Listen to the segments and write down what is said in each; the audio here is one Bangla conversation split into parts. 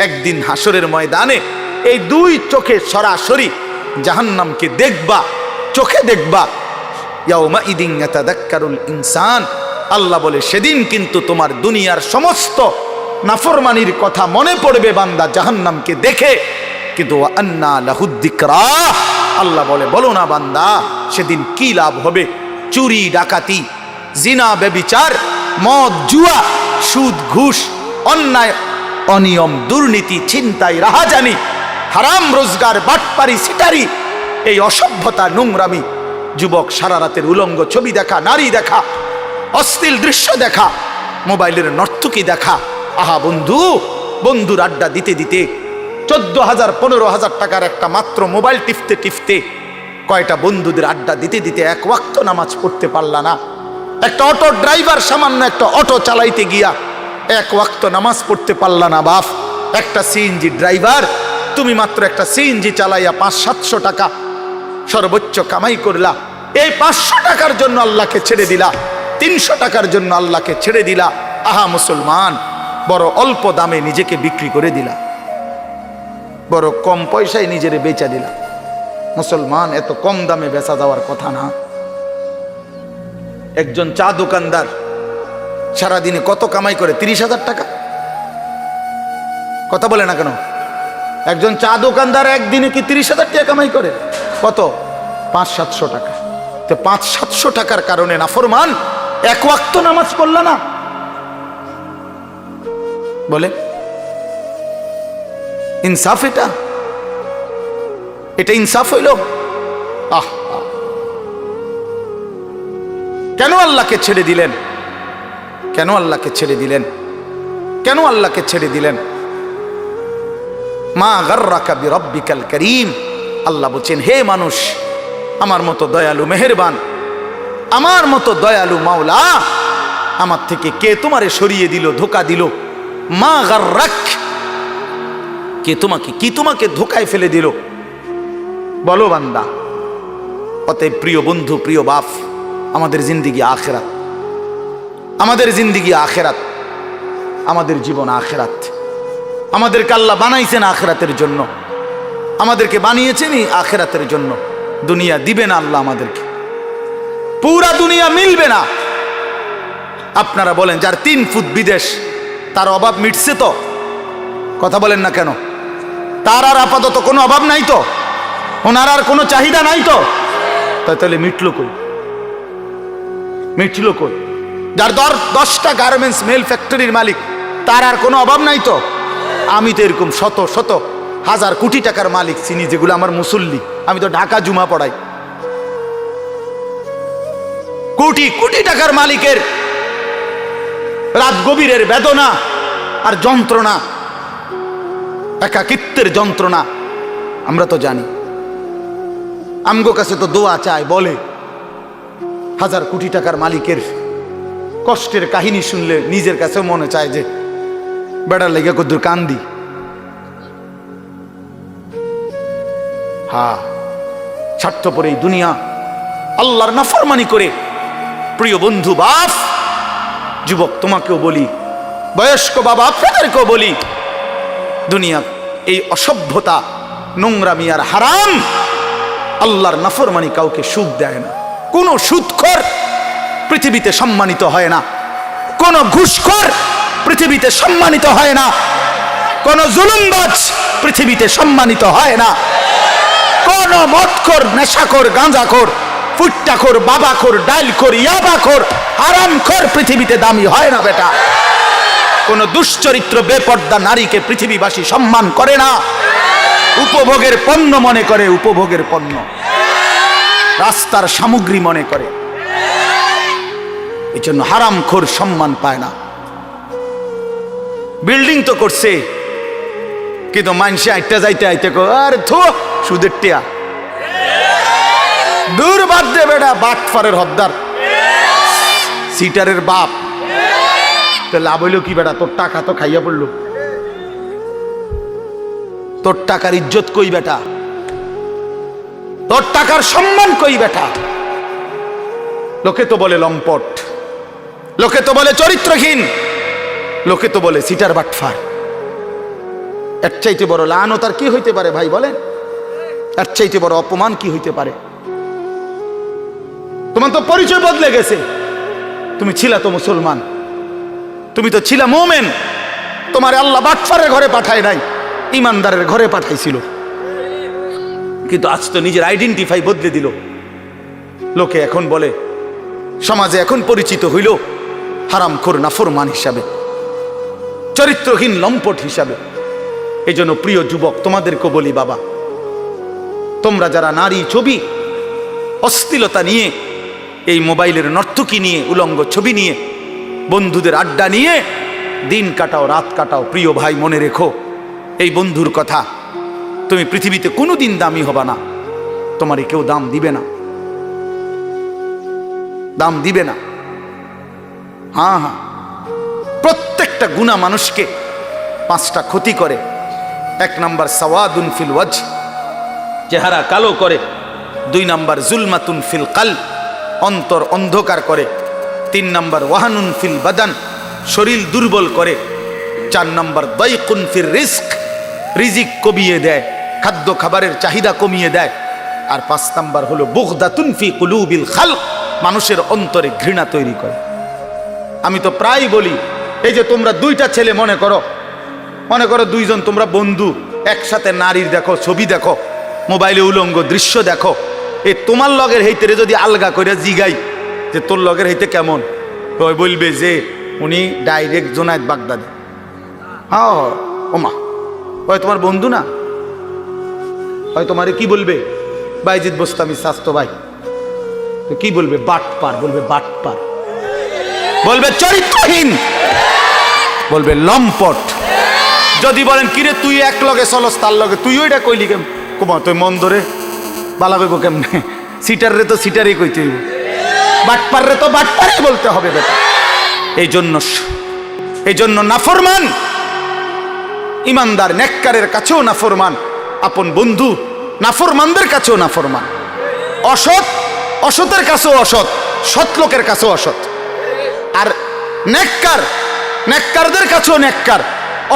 একদিন হাসরের ময়দানে এই দুই চোখে সরাসরি জাহান্নামকে দেখবা, চোখে দেখবা। ইয়াউমা ইদিন ইয়াতাযাক্কারুল ইনসান, আল্লাহ বলে সেদিন কিন্তু তোমার দুনিয়ার সমস্ত নাফরমানির কথা মনে পড়বে বান্দা জাহান্নামকে দেখে। কিন্তু আন্না লাহুদ যিকরা, আল্লাহ বলে বলো না বান্দা সেদিন কি লাভ হবে। চুরি ডাকাতি, জিনা ব্যভিচার, মদ জুয়া, সুদ ঘুষ, অন্যায় অনিয়ম, দুর্নীতি, ছিনতাই, রাহাজানি, হারাম রোজগার, বাটপারি, সিটারি, এই অসভ্যতা, নোংরামি, যুবক সারা রাতের উলঙ্গ ছবি দেখা, নারী দেখা, অশ্লীল দৃশ্য দেখা, মোবাইলের নর্তকী দেখা। আহা বন্ধু, বন্ধুর আড্ডা দিতে দিতে 14,000 15,000 টাকার একটা মাত্র মোবাইল টিপতে টিপতে কয়টা বন্ধুদের আড্ডা দিতে দিতে এক ওয়াক্ত নামাজ পড়তে পারলা না। একটা অটো ড্রাইভার সামান্য একটা অটো চালাইতে গিয়া এক ওয়াক্ত নামাজ পড়তে পারলা না বাপ। একটা সিএনজি ড্রাইভার, তুমি মাত্র একটা সিএনজি চালাইয়া 500-700 টাকা সর্বোচ্চ কামাই করলা। এই 500 টাকার জন্য আল্লাহকে ছেড়ে দিলা, 300 টাকার জন্য আল্লাহকে ছেড়ে দিলা। আহা মুসলমান, বড় অল্প দামে নিজেকে বিক্রি করে দিলা, বড় কম পয়সায় নিজেরে বেচা দিলা। মুসলমান, এত কম দামে বেচা যাওয়ার কথা না। একজন চা দোকানদার সারাদিনে কত কামাই করে? 30,000 টাকা। কথা বলে না কেন? একজন চা দোকানদার একদিনে কি 30,000 টাকা কামাই করে? কত? 500-700 টাকা। তো 500-700 টাকার কারণে নাফরমান এক ওয়াক্ত নামাজ পড়লা না। বলে ইনসাফ? এটা ইনসাফ হইল? আহ, কেন আল্লাহকে ছেড়ে দিলেন? কেন আল্লাহকে ছেড়ে দিলেন? কেন আল্লাহকে ছেড়ে দিলেন? মা গাররাকা বিরাব্বিকাল কারীম, আল্লাহ বলছেন হে মানুষ, আমার মতো দয়ালু মেহেরবান, আমার মতো দয়ালু মাওলা, আমার থেকে কে তোমারে সরিয়ে দিল, ধোকা দিল? মা গাররাক, কে তোমাকে, কি তোমাকে ধোকায় ফেলে দিল? বলো বান্দা। অতএব প্রিয় বন্ধু, প্রিয় বাপ, আমাদের জিন্দিগি আখেরাত, আমাদের জিন্দিগি আখেরাত, আমাদের জীবন আখেরাত। আমাদেরকে আল্লাহ বানাইছেন আখেরাতের জন্য, আমাদেরকে বানিয়েছেনই আখেরাতের জন্য। দুনিয়া দিবে না আল্লাহ আমাদেরকে, পুরা দুনিয়া মিলবে না। আপনারা বলেন যার 3 ফুট বিদেশ, তার অভাব মিটছে তো? কথা বলেন না কেন? তার আর আপাতত কোনো অভাব নাই তো? ওনার আর কোনো চাহিদা নাই তো? তাহলে মিটলো কই? মিটলো কই? যার 10টা গার্মেন্টস মেল ফ্যাক্টরির মালিক, তার আর কোনো অভাব নাই তো? আমি তো এরকম শত শত হাজার কোটি টাকার মালিক চিনি, যেগুলো আমার মুসল্লি। আমি তো ঢাকা জুমা পড়াই। কোটি কোটি টাকার মালিকের রাত গভীরের বেদনা আর যন্ত্রণা, একাকিত্বের যন্ত্রণা আমরা তো জানি। আমগো কাছে তো দোয়া চায়, বলে হাজার কোটি টাকার মালিকের কষ্টের কাহিনী শুনলে নিজের কাছে মনে চায় যে বেড়ার লেগে কদ্দুর কান্দি। হ্যাঁ, স্বার্থপর এই দুনিয়া, আল্লাহর নাফরমানি করে। প্রিয় বন্ধু, বাপ, যুবক তোমাকেও বলি, বয়স্ক বাবা আপনাদেরকেও বলি, দুনিয়া এই অসভ্যতা, নোংরামি আর হারাম, আল্লাহর নাফরমানি কাউকে সুখ দেয় না। কোন সুদখোর পৃথিবীতে সম্মানিত হয় না, কোন ঘুষখোর পৃথিবীতে সম্মানিত হয় না, কোন জুলুমবাজ পৃথিবীতে সম্মানিত হয় না, কোন মদখোর, নেশাখোর, গাঁজাখোর, ফুট্টাখোর, বাবাখোর, ডাইলখোর, ইয়াবাখোর, হারামখোর পৃথিবীতে দামি হয় না বেটা। কোন দুশ্চরিত্র বেপর্দা নারীকে পৃথিবীবাসী সম্মান করে না, উপভোগের পণ্য মনে করে, উপভোগের পণ্য, রাস্তার সামগ্রী মনে করে। এই জন্য হারামখোর সম্মান পায় না। বিল্ডিং তো করছে, কিন্তু মানুষে আইটা যাইতে আইতে আর থো সুদের টিয়া, দূর বাদ দে বেটা, বাটফারের হদ্দার, সিটারের বাপ। লাভ হইল কি বেটা? তোর টাকা তো খাইয়া পড়লো, তোর টাকার ইজ্জত কই বেটা? তোর টাকার সম্মান কই বেটা? লোকে তো বলে লম্পট, লোকে তো বলে চরিত্রহীন, লোকে তো বলে সিটার বাটফার। এর চাইতে বড় লানত আর কি হইতে পারে ভাই বলেন? এর চাইতে বড় অপমান কি হইতে পারে? তোমার তো পরিচয় বদলে গেছে। তুমি ছিলা তো মুসলমান, তুমি তো ছিলা মুমিন। তোমার আল্লাহ বাটফারের ঘরে পাঠায় নাই, ইমানদারের ঘরে পাঠাইছিল। কিন্তু আজ তো নিজের আইডেন্টিফাই বদলে দিল। লোকে এখন বলে, সমাজে এখন পরিচিত হইল হারামখোর নাফরমান হিসাবে, চরিত্রহীন লম্পট হিসাবে। এই জন্য প্রিয় যুবক, তোমাদেরকে বলি বাবা, তোমরা যারা নারী ছবি, অশ্লীলতা নিয়ে, এই মোবাইলের নর্তকী নিয়ে, উলঙ্গ ছবি নিয়ে, বন্ধুদের আড্ডা নিয়ে দিন কাটাও, রাত কাটাও, প্রিয় ভাই মনে রেখো এই বন্ধুর কথা, তুমি পৃথিবীতে কোনোদিন দামি হবা না। তোমারই কেউ দাম দিবে না, দাম দিবে না। হ্যাঁ হ্যাঁ, প্রত্যেকটা গুনাহ মানুষকে 5টা ক্ষতি করে। 1 নাম্বার সাওয়াদুন ফিল ওয়াজ, চেহারা কালো করে। 2 নাম্বার জুলমাতুন ফিল কালব, অন্তর অন্ধকার করে। 3 নাম্বার ওয়াহানুন ফিল বাদান, শরীর দুর্বল করে। 4 নাম্বার দাইকুন ফির রিজক, রিজিক কমিয়ে দেয়, খাদ্য খাবারের চাহিদা কমিয়ে দেয়। আর 5 নাম্বার হলো বুগদাতুন ফি কুলুবিল খালক, মানুষের অন্তরে ঘৃণা তৈরি করে। আমি তো প্রায় বলি, এই যে তোমরা 2টা ছেলে মনে করো 2জন তোমরা বন্ধু, একসাথে নারীর দেখো, ছবি দেখো, মোবাইলে উলঙ্গ দৃশ্য দেখো। এই তোমার লগের হইতে যদি আলগা করে জিগাই যে তোর লগের হইতে কেমন, ওই বলবে যে উনি ডাইরেক্ট জোনায়েদ বাগদাদি। হ্যাঁ ওমা, ওই তোমার বন্ধু না, হয় তোমারে কি বলবে? বাইজিদ বোস্তামি স্বাস্থ্য ভাই। তো কি বলবে? বাটপার বলবে, বাটপার বলবে, চরিত্রহীন বলবে, লম্পট। যদি বলেন কিরে তুই এক লগে চলস, তার লগে তুই ওইটা কইলি কেম? কুমা তুই মন ধরে বালা কইব কেমনে? সিটার রে তো সিটারই কইতে হইব, বাটপার রে তো বাটপারই বলতে হবে বেটা। এই জন্য নাফরমান ইমানদার নেককারের কাছেও নাফরমান, আপন বন্ধু নাফরমানদের কাছেও নাফরমান, অসৎ অসতের কাছেও অসৎ, সৎ লোকের কাছেও অসৎ। আর নেককারদের কাছেও নেককার,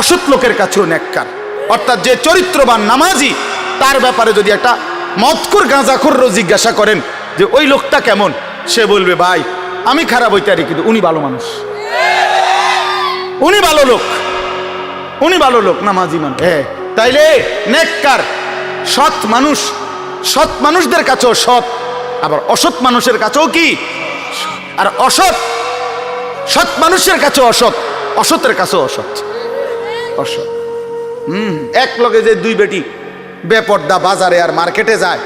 অসৎ লোকের কাছেও নেককার। অর্থাৎ যে চরিত্রবান নামাজি, তার ব্যাপারে যদি একটা মদখোর গাঁজাখোর জিজ্ঞাসা করেন যে ওই লোকটা কেমন, সে বলবে ভাই আমি খারাপ হইতে পারি কিন্তু উনি ভালো মানুষ, উনি ভালো লোক, উনি ভালো লোক, নামাজি মানুষ। হ্যাঁ, তাইলে নেককার সৎ মানুষ, সৎ মানুষদের কাছেও সৎ, আবার অসৎ মানুষের কাছেও কি? আর অসৎ সৎ মানুষের কাছেও অসৎ, অসতের কাছেও অসৎ। অসৎ এক লগে যে 2 বেটি বেপর্দা বাজারে আর মার্কেটে যায়,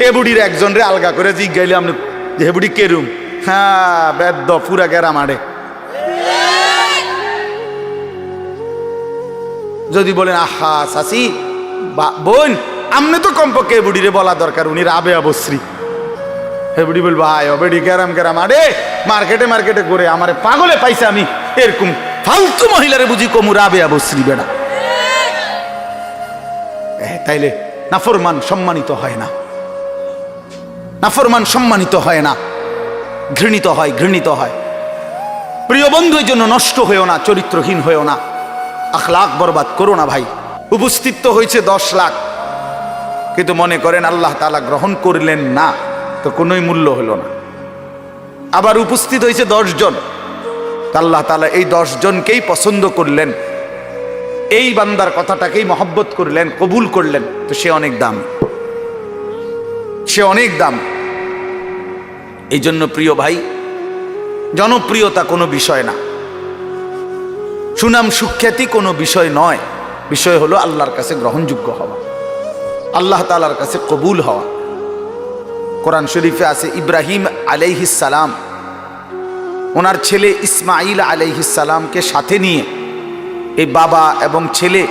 এ বুড়ির একজন রে আলগা করে জিজ্ঞাইলে আপনি যে হে বুড়ি কেরুম, হ্যাঁ বেদ্য পুরা গেরা মারে। যদি বলেন আহা চাচি বোন, আমনে তো কমপক্ষে এ বুড়িরে বলা দরকার উনি রাবে অবশ্রী। হে বুড়ি বলবো আয় বেড়ি গেরাম গেরাম আরে মার্কেটে ঘুরে আমারে পাগলে পাইছে, আমি এরকম ফালতু মহিলারে বুঝি কমু রাবে অবশ্রী বেড়া। তাইলে নাফরমান সম্মানিত হয় না, নাফরমান সম্মানিত হয় না, ঘৃণিত হয়, ঘৃণিত হয়। প্রিয় বন্ধু, এই জন্য নষ্ট হয়েও না, চরিত্রহীন হয়েও না, আখলাক বরবাদ করো না ভাই। উপস্থিত তো হয়েছে 10 লাখ, কিন্তু মনে করেন আল্লাহ তাআলা গ্রহণ করলেন না, তো কোনোই মূল্য হলো না। আবার উপস্থিত হয়েছে 10 জন, আল্লাহ তাআলা এই 10 জনকেই পছন্দ করলেন, এই বান্দার কথাটাকেই মহব্বত করলেন, কবুল করলেন, তো সে অনেক দাম, সে অনেক দাম। এই জন্য প্রিয় ভাই, জনপ্রিয়তা কোনো বিষয় না, সুনাম সুখ্যাতি কোনো বিষয় নয়, বিষয় হলো আল্লাহর কাছে গ্রহণযোগ্য হওয়া, আল্লাহ তাআলার কাছে কবুল হওয়া। কোরআন শরীফে আছে ইব্রাহিম আলাইহিস সালাম ওনার ছেলে ইসমাইল আলাইহিস সালামকে সাথে নিয়ে, এই বাবা এবং ছেলে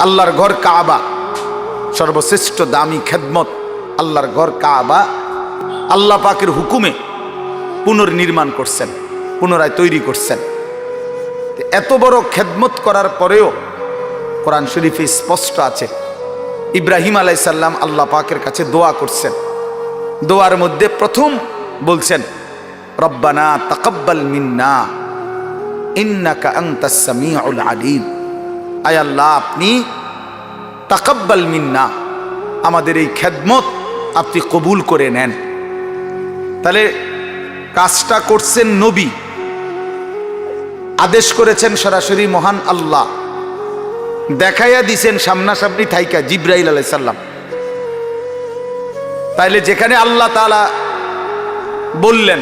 আল্লাহর ঘর কাবা, সর্বশ্রেষ্ঠ দামি খেদমত আল্লাহর ঘর কাবা, আল্লাহ পাকের হুকুমে পুনর্নির্মাণ করছেন, পুনরায় তৈরি করছেন। এত বড় খেদমত করার পরেও কোরআন শরীফে স্পষ্ট আছে ইব্রাহিম আলাইহিস সালাম আল্লাহ পাকের কাছে দোয়া করছেন। দোয়ার মধ্যে প্রথম বলছেন রব্বানা তাকাব্বাল মিন্না ইন্নাকা আনতাস সামিউল আলিম, আয় আল্লাহ আপনি তাকাব্বাল মিন্না, আমাদের এই খেদমত আপনি কবুল করে নেন। তাহলে কাজটা করছেন নবী, আদেশ করেছেন সরাসরি মহান আল্লাহ, দেখাইয়া দিছেন সামনাসামনি থাইকা জিব্রাইল আলাইহিস সালাম। তাইলে যেখানে আল্লাহ তাআলা বললেন,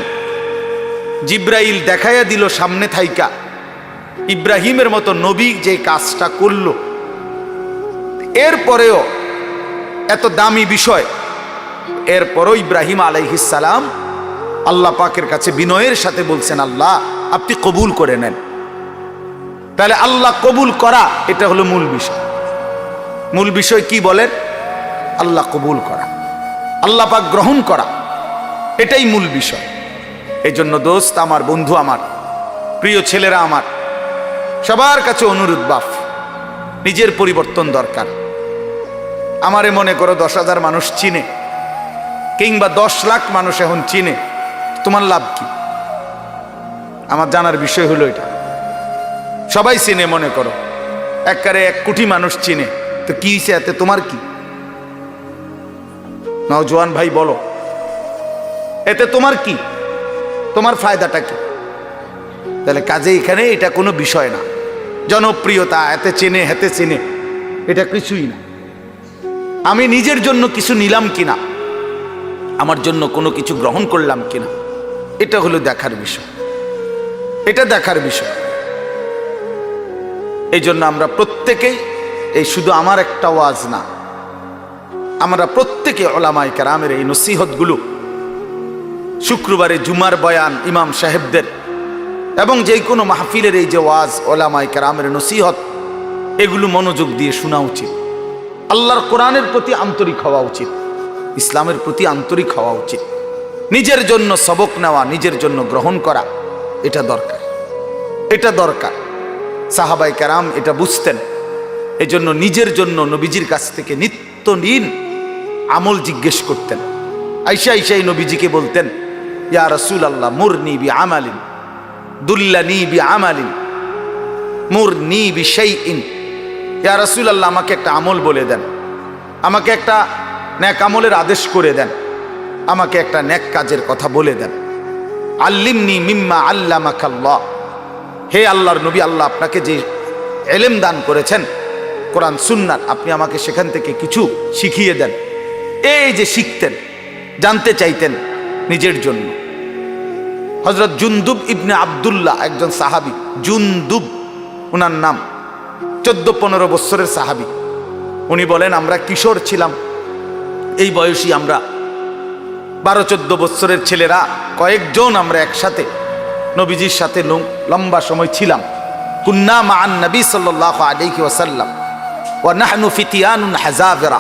জিব্রাইল দেখাইয়া দিল সামনে থাইকা, ইব্রাহিমের মতো নবী যে কাজটা করলো, এরপরেও এত দামি বিষয়, এরপরও ইব্রাহিম আলাইহিস সালাম আল্লাহ পাকের কাছে বিনয়ের সাথে বলছেন, আল্লাহ আপনি কবুল করে নেন। তাহলে আল্লাহ কবুল করা, এটা হলো মূল বিষয়। মূল বিষয় কি বলেন? আল্লাহ কবুল করা, আল্লাহ পাক গ্রহণ করা, এটাই মূল বিষয়। এই জন্য দোস্ত আমার, বন্ধু আমার, প্রিয় ছেলেরা আমার, সবার কাছে অনুরোধ, বাপ নিজের পরিবর্তন দরকার। আমারে মনে করো 10,000 মানুষ চিনে, কিংবা 10 লাখ মানুষ এখন চিনে, তোমার লাভ কি? আমার জানার বিষয় হলো এটা। সবাই চিনে, মনে করো একবারে 1 কোটি মানুষ চিনে, তো কি হয়েছে এতে? তোমার কি? নওজোয়ান ভাই বলো, এতে তোমার কি? তোমার ফায়দাটা কি? তাহলে কাজে এখানে এটা কোনো বিষয় না। জনপ্রিয়তা, এতে চেনে হেতে চেনে, এটা কিছুই না। আমি নিজের জন্য কিছু নিলাম কিনা, আমার জন্য কোনো কিছু গ্রহণ করলাম কিনা, এটা হলো দেখার বিষয়, এটা দেখার বিষয়। এই জন্য আমরা প্রত্যেকেই, এই শুধু আমার একটা ওয়াজ না, আমরা প্রত্যেকে উলামায়ে কেরামের এই নসিহতগুলো, শুক্রবারে জুমার বয়ান ইমাম সাহেবদের, এবং যে কোনো মাহফিলের এই যে ওয়াজ, উলামায়ে কেরামের নসিহত, এগুলো মনোযোগ দিয়ে শোনা উচিত। আল্লাহর কোরআনের প্রতি আন্তরিক হওয়া উচিত, ইসলামের প্রতি আন্তরিক হওয়া উচিত। নিজের জন্য সবক নেওয়া, নিজের জন্য গ্রহণ করা, এটা দরকার, এটা দরকার। সাহাবায়ে কেরাম এটা বুঝতেন। এই জন্য নিজের জন্য নবীজির কাছ থেকে নিত্যদিন আমল জিজ্ঞেস করতেন। আইসা আইসাই নবীজিকে বলতেন, ইয়া রাসূলুল্লাহ মুরনি বিআমালিন দুল্লানি বিআমালিন মুরনি বিশাইইন। ইয়া রাসূলুল্লাহ আমাকে একটা আমল বলে দেন, আমাকে একটা নেক আমলের আদেশ করে দেন, আমাকে একটা নেক কাজের কথা বলে দেন। আল্লিমনি মিম্মা আল্লামাকাল্লাহ, হে আল্লাহর নবী, আল্লাহ আপনাকে যে ইলম দান করেছেন কোরআন সুন্নাত, আপনি আমাকে সেখান থেকে কিছু শিখিয়ে দেন। এই যে শিখতেন, জানতে চাইতেন নিজের জন্য। হযরত জুনদুব ইবনে আব্দুল্লাহ একজন সাহাবী, জুনদুব ওনার নাম, 14-15 বছরের সাহাবী। উনি বলেন, আমরা কিশোর ছিলাম, এই বয়সী আমরা 12-14 বছরের ছেলেরা কয়েকজন আমরা একসাথে নবীজির সাথে লম্বা সময় ছিলাম। কুন্না মা'আন নবী সাল্লাল্লাহু আলাইহি ওয়াসাল্লাম ওয়া নাহনু ফিতিয়ানুন হাযাবিরা,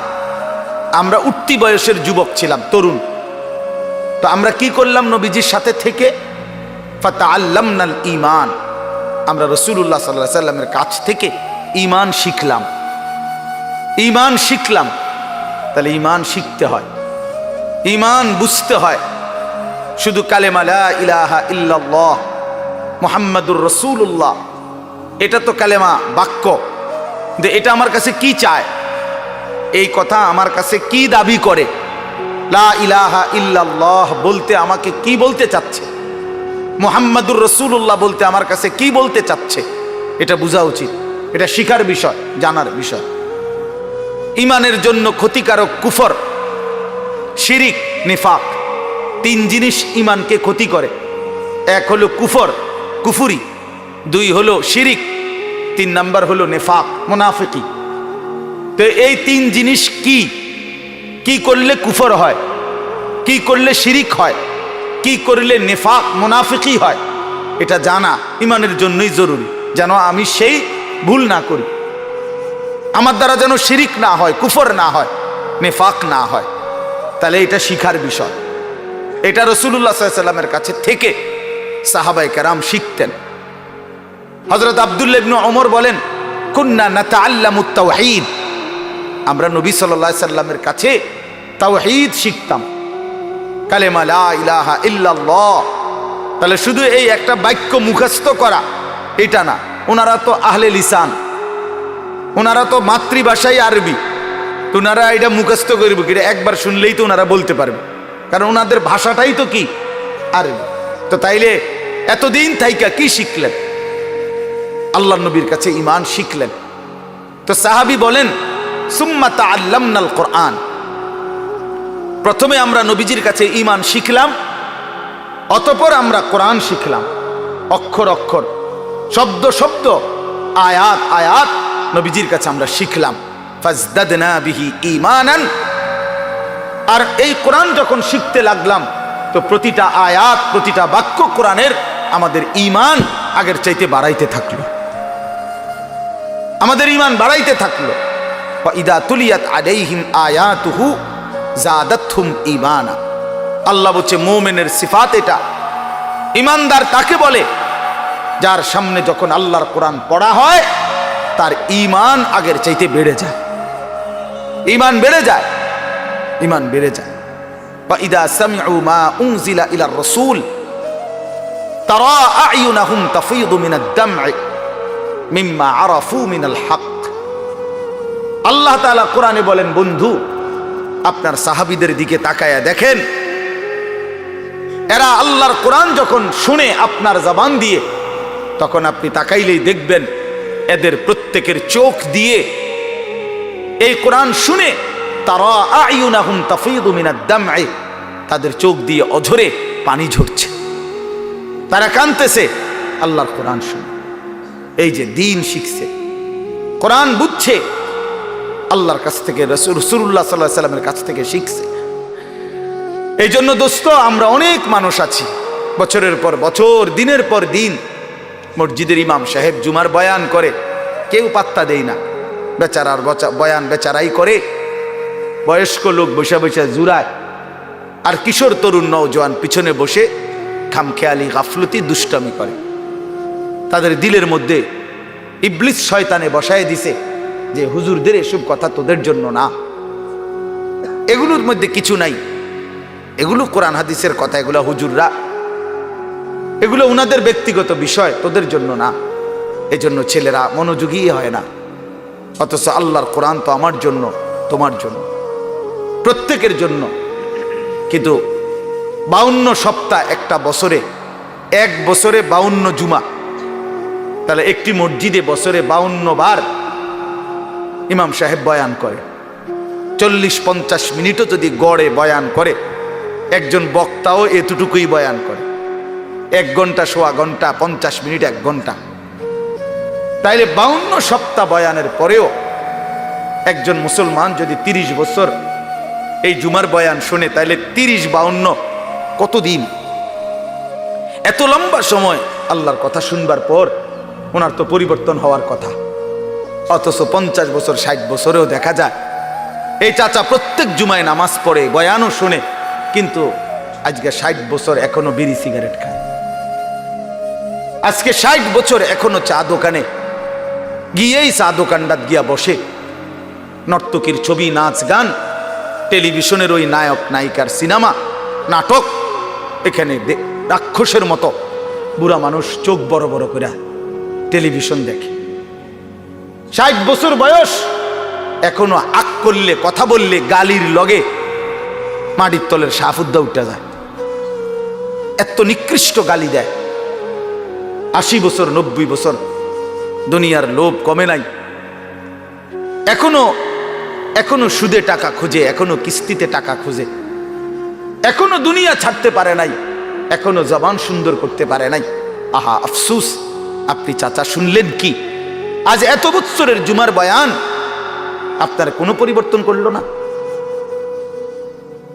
আমরা উঠতি বয়সের যুবক ছিলাম, তরুণ। তো আমরা কি করলাম? নবীজির সাথে থেকে ফাতাআল্লামনাল ঈমান, আমরা রাসূলুল্লাহ সাল্লাল্লাহু আলাইহি ওয়াসাল্লামের কাছ থেকে ঈমান শিখলাম, ঈমান শিখলাম। তাহলে ঈমান শিখতে হয়, ঈমান বুঝতে হয়। শুধু কালেমা লা ইলাহা ইল্লাল্লাহ মুহাম্মাদুর রাসূলুল্লাহ, এটা তো কালেমা, বাক্য, যে এটা আমার কাছে কি চায়, এই কথা আমার কাছে কি দাবি করে, লা ইলাহা ইল্লাল্লাহ বলতে আমাকে কি বলতে চাচ্ছে, মুহাম্মাদুর রাসূলুল্লাহ বলতে আমার কাছে কি বলতে চাচ্ছে, এটা বোঝা উচিত। এটা শিখার বিষয়, জানার বিষয়। ঈমানের জন্য ক্ষতিকারক কুফর, শিরিক, নিফাক, 3 জিনিস ঈমানকে ক্ষতি করে। 1 হলো কুফর, কুফুরি, 2 হলো শিরিক, 3 নাম্বার হলো নিফাক, মুনাফিকি। তো এই 3 জিনিস কি কি করলে কুফর হয়, কি করলে শিরিক হয়, কি করলে নিফাক মুনাফিকি হয়, এটা জানা ঈমানের জন্যই জরুরি, যেন আমি সেই ভুল না করি, আমার দ্বারা যেন শিরিক না হয়, কুফর না হয়, নিফাক না হয়। তাহলে এটা শিখার বিষয়। এটা রাসূলুল্লাহ সাল্লাল্লাহু আলাইহি ওয়াসাল্লামের কাছে থেকে সাহাবায়ে কেরাম শিখতেন। হযরত আব্দুল্লাহ ইবনে ওমর বলেন, কুন্না নাতাআল্লামুত তাওহীদ, আমরা নবী সাল্লাল্লাহু আলাইহি ওয়াসাল্লামের কাছে তাওহীদ শিখতাম, কালেমা লা ইলাহা ইল্লাল্লাহ। তাহলে শুধু এই একটা বাক্য মুখস্থ করা এটা না, ওনারা তো আহলে লিসান, ওনারা তো মাতৃভাষাই আরবি, তো ওনারা এটা মুখস্থ করবে কি, একবার শুনলেই তো ওনারা বলতে পারবে, কারণ ওনাদের ভাষাটাই তো কি আরবি। তো তাইলে এতদিন থাইকা কি শিখলেন? আল্লাহ নবীর কাছে ঈমান শিখলেন। তো সাহাবী বলেন সুম্মা তাআল্লামনাল কোরআন, প্রথমে আমরা নবীজির কাছে ঈমান শিখলাম, অতঃপর আমরা কোরআন শিখলাম। অক্ষর অক্ষর, শব্দ শব্দ, আয়াত আয়াত নবীজির কাছে আমরা শিখলাম। ফাজদাদনা বিহি ঈমানান, আর এই কোরআন যখন শিখতে লাগলাম তো প্রতিটা আয়াত প্রতিটা বাক্য কোরআনের আমাদের ঈমান আগের চাইতে বাড়াইতে থাকলো, আমাদের ঈমান বাড়াইতে থাকলো। ইদা তুলিয়াত আলাইহিম আয়াতুহু জাদাতহুম ঈমানা। আল্লাহ বলছে মুমিনের সিফাত এটা, ঈমানদার তাকে বলে যার সামনে যখন আল্লাহর কোরআন পড়া হয় তার ঈমান আগের চাইতে বেড়ে যায়, ঈমান বেড়ে যায়, ঈমান বেড়ে যায়। বা ইদা সামিউ মা উনজিলা ইলার রাসূল তারা আ'য়ুনাহুম তাফীদু মিনাদ দাম'i মিম্মা আরাফু মিনাল হক। আল্লাহ তাআলা কোরআনে বলেন, বন্ধু আপনার সাহাবীদের দিকে তাকায়া দেখেন, এরা আল্লাহর কোরআন যখন শুনে আপনার জবান দিয়ে, তখন আপনি তাকাইলেই দেখবেন এদের প্রত্যেকের চোখ দিয়ে এই কোরআন শুনে তারা আ'য়ুনাহুম তাফীদু মিনাদ দাম'i, তাদের চোখ দিয়ে অঝরে পানি ঝরছে, তারা কাঁদতেছে আল্লাহর কোরআন শুনে। এই যে দিন শিখছে, কোরআন বুঝছে, আল্লাহর কাছ থেকে রাসূলুল্লাহ সাল্লাল্লাহু আলাইহি সাল্লামের কাছ থেকে শিখছে। এই জন্য দোস্ত, আমরা অনেক মানুষ আছি বছরের পর বছর, দিনের পর দিন মসজিদের ইমাম সাহেব জুমার বয়ান করে, কেউ পাত্তা দেয় না, বেচারার বয়ান বেচারাই করে, বয়স্ক লোক বসে বসে জুরায়, আর কিশোর তরুণ নওজোয়ান পিছনে বসে খামখেয়ালি গাফলতি দুষ্টামি করে। তাদের দিলের মধ্যে ইবলিস শয়তানে বসায় দিছে যে হুজুরদের এসব কথা তোদের জন্য না, এগুলোর মধ্যে কিছু নাই, এগুলো কোরআন হাদিসের কথা, এগুলো হুজুররা, এগুলো ওনাদের ব্যক্তিগত বিষয়, তোদের জন্য না। এজন্য ছেলেরা মনোযোগী হয় না, অথচ আল্লাহর কোরআন তো আমার জন্য, তোমার জন্য, প্রত্যেকের জন্য। কিন্তু 52 সপ্তাহ একটা বছরে, এক বছরে 52 জুমা, তাহলে একটি মসজিদে বছরে 52 বার ইমাম সাহেব বয়ান করে। 40-50 মিনিটও যদি গড়ে বয়ান করে, একজন বক্তাও এতটুকুই বয়ান করে, 1 ঘন্টা, সোয়া ঘন্টা, 50 মিনিট, 1 ঘন্টা। তাইলে 52 সপ্তাহ বয়ানের পরেও একজন মুসলমান যদি 30 বছর এই জুমার বয়ান শুনে, তাইলে 30-52 কতদিন? এত লম্বা সময় আল্লাহর কথা শুনবার পর ওনার তো পরিবর্তন হওয়ার কথা, অথচ 50 বছর 60 বছরেও দেখা যায় এই চাচা প্রত্যেক জুমায় নামাজ পড়ে, বয়ানও শুনে, কিন্তু আজকে 60 বছর এখনো বিড়ি সিগারেট খায়। আজকে 60 বছর এখনো চা দোকানে গিয়েই চা দোকানদার গিয়া বসে, নর্তকীর ছবি, নাচ গান, টেলিভিশনের ওই নায়ক নায়িকার সিনেমা, নাটক, এখানে রাক্ষসের মতো বুড়া মানুষ চোখ বড় বড় করে টেলিভিশন দেখে। 60 বছর বয়স, এখনো আক করলে, কথা বললে গালির লগে মাটির তলের সাফুদ্দা উঠে যায়, এত নিকৃষ্ট গালি দেয়। 80 বছর 90 বছর, দুনিয়ার লোভ কমে নাই, এখনো সুদে টাকা খুঁজে, এখনো কিস্তিতে টাকা খুঁজে, এখনো দুনিয়া ছাড়তে পারে নাই, এখনো জবান সুন্দর করতে পারে নাই। আহা আফসুস, আপনি চাচা শুনলেন কি? আজ এত বছরের জুমার বয়ান আপনার কোনো পরিবর্তন করলো না,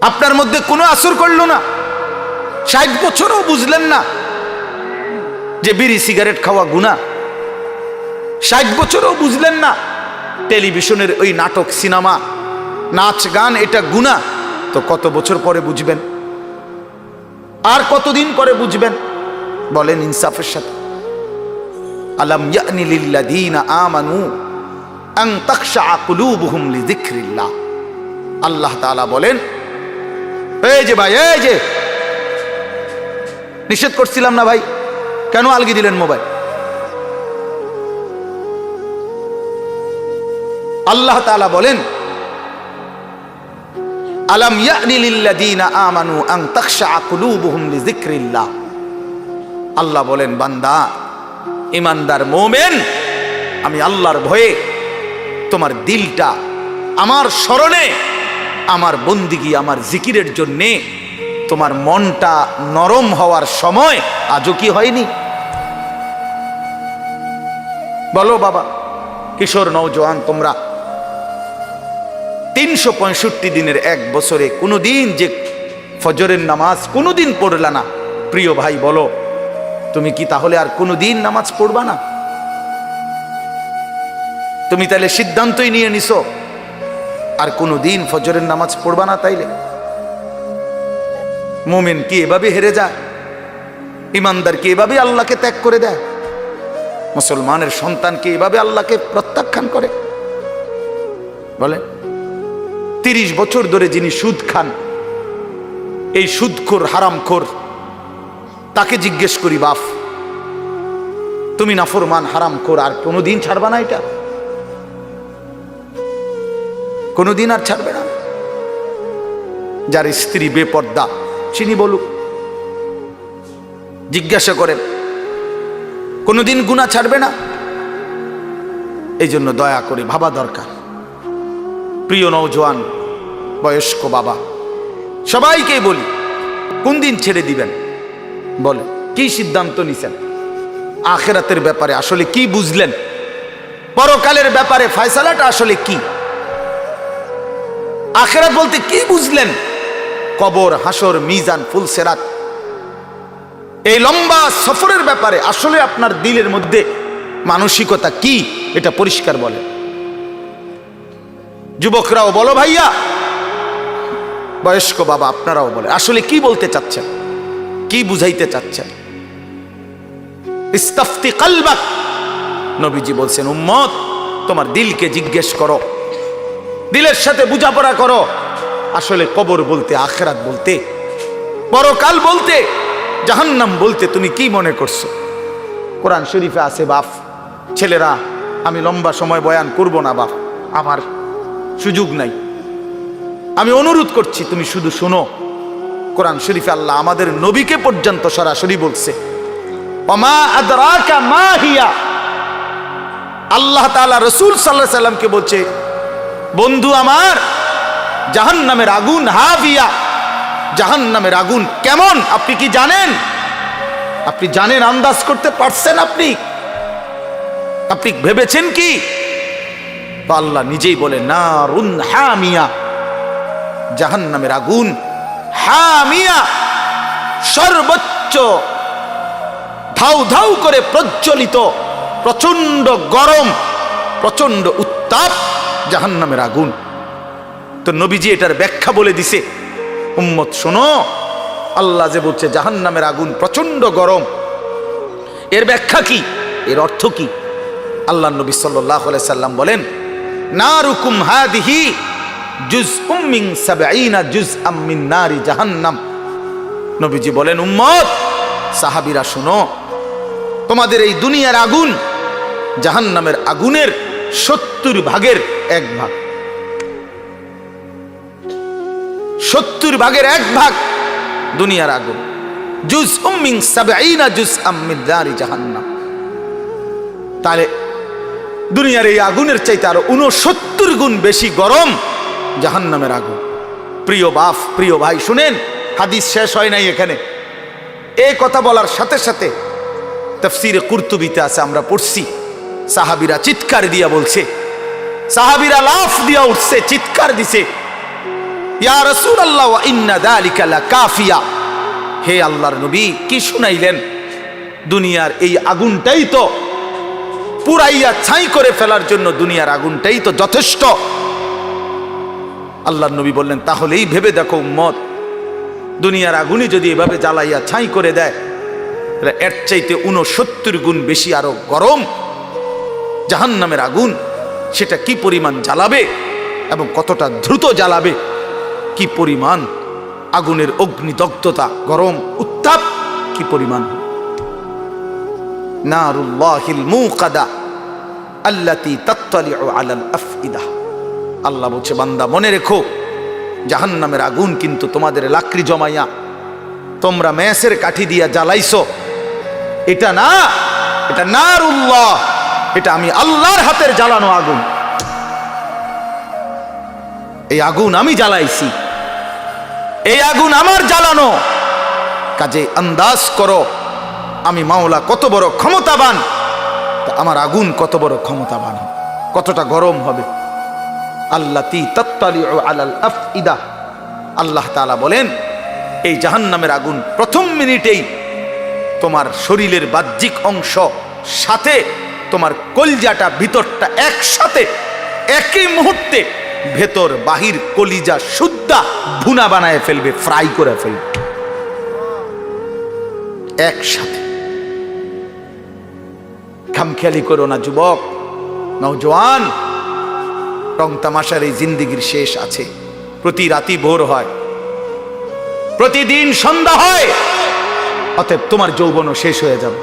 আপনার মধ্যে কোনো আসর করলো না। 60 বছরও বুঝলেন না যে বিড়ি সিগারেট খাওয়া গুনাহ, 60 বছরও বুঝলেন না টেলিভিশনের ওই নাটক, সিনেমা, নাচ গান এটা গুনাহ। তো কত বছর পরে বুঝবেন? আর কতদিন পরে বুঝবেন? বলেন ইনসাফের সাথে। আলাম ইয়ানি লিল্লাযীনা আমানু আন তাখশা কুলুবুহুম লিযিকরিল্লাহ। আল্লাহ তাআলা বলেন, এই যে ভাই, এই যে নিষেধ করছিলাম না ভাই, কেন আলগি দিলেন মোবাইল? আল্লাহ তাআলা বলেন, আলাম ইয়ানি লিল্লাযীনা আমানু আন তাখশা কুলুবুহুম লিযিকরিল্লাহ। আল্লাহ বলেন, বান্দা ঈমানদার মুমিন, আমি আল্লাহর ভয়ে তোমার দিলটা আমার স্মরণে, আমার বন্দিগি, আমার জিকিরের জন্যে তোমার মনটা নরম হওয়ার সময় আজও কি হয়নি? বলো বাবা, কিশোর নওজোয়ান, তোমরা 365 দিনের এক বছরে কোনোদিন যে ফজরের নামাজ কোনোদিন পড়লা না, প্রিয় ভাই বলো, তুমি কি তাহলে আর কোনোদিন নামাজ পড়বা না? তুমি তাহলে সিদ্ধান্তই নিয়ে নিছো আর কোনোদিন ফজরের নামাজ পড়বা না? তাইলে মুমিন কি এভাবে হেরে যায়? ইমানদার কি এভাবে আল্লাহকে ত্যাগ করে দেয়? মুসলমানের সন্তান কি এভাবে আল্লাহকে প্রত্যাখ্যান করে? বলে 30 বছর ধরে যিনি সুদ খান, এই সুদখোর হারামখোর, তাকে জিজ্ঞেস করি, বাপ তুমি নাফরমান হারামখোর, আর কোনোদিন ছাড়বা না? এটা কোনোদিন আর ছাড়বে না? যার স্ত্রী বেপর্দা চিনি বলুক, জিজ্ঞাসা করেন, কোনোদিন গুনাহ ছাড়বে না? এই জন্য দয়া করে ভাবা দরকার। প্রিয় নওজোয়ান, বয়স্ক বাবা, সবাইকে বলি, কোন দিন ছেড়ে দিবেন? বলে কি সিদ্ধান্ত নিছেন? আখিরাতের ব্যাপারে আসলে কি বুঝলেন? পরকালের ব্যাপারে ফয়সালাটা আসলে কি? আখিরাত বলতে কি বুঝলেন? কবর, হাসর, মিজান, ফুলসেরাত, এই লম্বা সফরের ব্যাপারে আসলে আপনার দিলের মধ্যে মানসিকতা কি, এটা পরিষ্কার বলে। যুবকরাও বলো ভাইয়া, বয়স্ক বাবা আপনারাও বলে, আসলে কি বলতে চাচ্ছেন, কি বুঝাইতে চাচ্ছেন? ইস্তাফতি কলবাক, নবীজি বলছেন, উম্মত তোমার দিলকে জিজ্ঞেস করো, দিলের সাথে বোঝাপড়া করো, আসলে কবর বলতে, আখিরাত বলতে, পরকাল বলতে, জাহান্নাম বলতে তুমি কি মনে করছো? কোরআন শরীফে আছে, বাপ ছেলেরা আমি লম্বা সময় বয়ান করব না বাপ, আমার সুযোগ নাই, আমি অনুরোধ করছি তুমি শুধু শোনো। কোরআন শরীফে আল্লাহ আমাদের নবীকে পর্যন্ত সরাসরি বলছে, ওমা আদরাকা মা হিয়া। আল্লাহ তাআলা রাসূল সাল্লাল্লাহু আলাইহি সাল্লামকে বলছে, বন্ধু আমার, জাহান্নামের আগুন হাভিয়া, জাহান্নামের আগুন কেমন আপনি কি জানেন? আপনি জানেন, আন্দাজ করতে পারছেন? আপনি ভেবেছেন কি? আল্লাহ নিজেই বলে, নারুন হামিয়া, জাহান্নামের আগুন হামিয়া, সর্বোচ্চ ধাউ ধাউ করে প্রজ্বলিত, প্রচন্ড গরম, প্রচন্ড উত্তাপ জাহান্নামের আগুন। তো নবীজি এটার ব্যাখ্যা বলে দিছে, উম্মত শোনো, আল্লাহ যে বলছে জাহান্নামের আগুন প্রচন্ড গরম, এর ব্যাখ্যা কি, এর অর্থ কি? আল্লাহ নবী সাল্লাল্লাহু আলাইহি সাল্লাম বলেন, নারুকুম হাদিহি জুজউম মিন 70 জুজআম মিন নারি জাহান্নাম। নবীজি বলেন, উম্মত সাহাবীরা শোনো, তোমাদের এই দুনিয়ার আগুন জাহান্নামের আগুনের 70 ভাগের 1 ভাগ, 70 ভাগের 1 ভাগ দুনিয়ার আগুন। জুজউম মিন 70 জুজআম মিন নারি জাহান্নাম। তাহলে দুনিয়ার এই আগুনের চাইতে আরো 69 গুণ বেশি গরম জাহান্নামের আগুন। প্রিয় বাপ, প্রিয় ভাই, শুনেন, হাদিস শেষ হয় নাই এখানে। এই কথা বলার সাথে সাথে তাফসীরে কুরতুবিতে আছে, আমরা পড়ছি, সাহাবীরা চিৎকার দিয়া বলছে, সাহাবীরা লাফ দিয়া উঠছে, চিৎকার দিছে, ইয়া রাসূলুল্লাহ ওয়া ইন্না যালিকা লাকাফিয়া। হে আল্লাহর নবী, কি শুনাইলেন? দুনিয়ার এই আগুনটাই তো পুরাইয়া ছাই করে ফেলার জন্য, দুনিয়ার আগুনটাই তো যথেষ্ট। আল্লাহর নবী বললেন, তাহলেই ভেবে দেখো উম্মত, দুনিয়ার আগুনই যদি এভাবে জ্বালাইয়া ছাই করে দেয়, এর চাইতে 69 গুণ বেশি আরো গরম জাহান্নামের আগুন, সেটা কি পরিমাণ জ্বালাবে এবং কতটা দ্রুত জ্বালাবে, কি পরিমাণ আগুনের অগ্নিদগ্ধতা, গরম উত্তাপ কি পরিমাণ। নারুল্লাহিল মুকাদা আল্লাতী তাত্তালিউ আলাল আফইদা। আল্লাহ বলছে, বান্দা মনে রেখো, জাহান্নামের আগুন কিন্তু তোমাদের লাকড়ি জমাইয়া তোমরা মেসের কাঠি দিয়া জ্বালাইছো, এটা না, এটা নারুল্লাহ, এটা আমি আল্লাহর হাতের জ্বালানো আগুন। এই আগুন আমি জ্বালাইছি, এই আগুন আমার জ্বালানো। কাজে আন্দাজ করো আমি মাওলা কত বড় ক্ষমতাবান, তা আমার আগুন কত বড় ক্ষমতাবান, কতটা গরম হবে। আল্লাতী তাত্তালিউ আলাল আফইদা, আল্লাহ তাআলা বলেন এই জাহান্নামের আগুন প্রথম মিনিটেই তোমার শরীরের বাহ্যিক অংশ সাথে তোমার কলিজাটা ভিতরটা একসাথে একই মুহূর্তে ভেতর বাহির কলিজা শুদ্ধা ভুনা বানায় ফেলবে, ফ্রাই করে ফেলবে একসাথে। খামখেয়ালি করো না যুবক, নওজোয়ান, রং তামাশার এই জিন্দেগির শেষ আছে। প্রতি রাতি ভোর হয়, প্রতিদিন সন্ধ্যা হয়, অতএব তোমার যৌবনও শেষ হয়ে যাবে,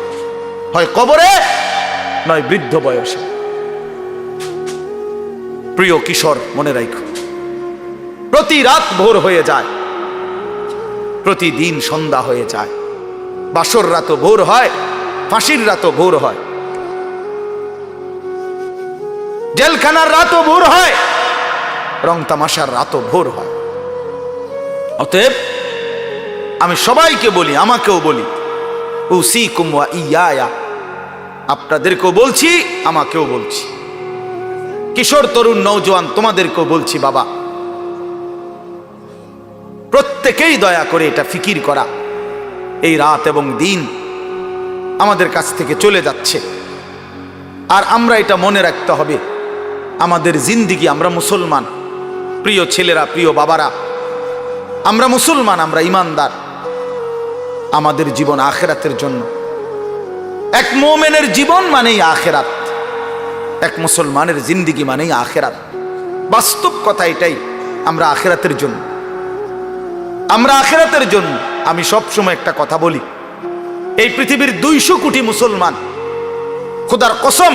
হয় কবরে নয় বৃদ্ধ বয়সে। প্রিয় কিশোর, মনে রাখো প্রতি রাত ভোর হয়ে যায়, প্রতিদিন সন্ধ্যা হয়ে যায়, বাসর রাতও ভোর হয়, ফাঁসির রাতও ভোর হয়, জেলখানার রাতও ভোর হয়, রং তামাশার রাতও ভোর হয়। অতএব আমি সবাইকে বলি, আমাকেও বলি, উসিকুম ওয়া ইয়া, আপনাদেরকেও বলছি আমাকেও বলছি, কিশোর তরুণ নওজোয়ান তোমাদেরকেও বলছি, বাবা প্রত্যেকেই দয়া করে এটা ফিকির করা, এই রাত এবং দিন আমাদের কাছ থেকে চলে যাচ্ছে। আর আমরা এটা মনে রাখতে হবে, আমাদের জিন্দেগি, আমরা মুসলমান, প্রিয় ছেলেরা, প্রিয় বাবারা, আমরা মুসলমান, আমরা ইমানদার, আমাদের জীবন আখেরাতের জন্য। এক মুমিনের জীবন মানেই আখেরাত, এক মুসলমানের জিন্দেগি মানেই আখেরাত। বাস্তব কথা এটাই, আমরা আখেরাতের জন্য, আমরা আখেরাতের জন্য। আমি সব সময় একটা কথা বলি, এই পৃথিবীর 200 কোটি মুসলমান, খোদার কসম,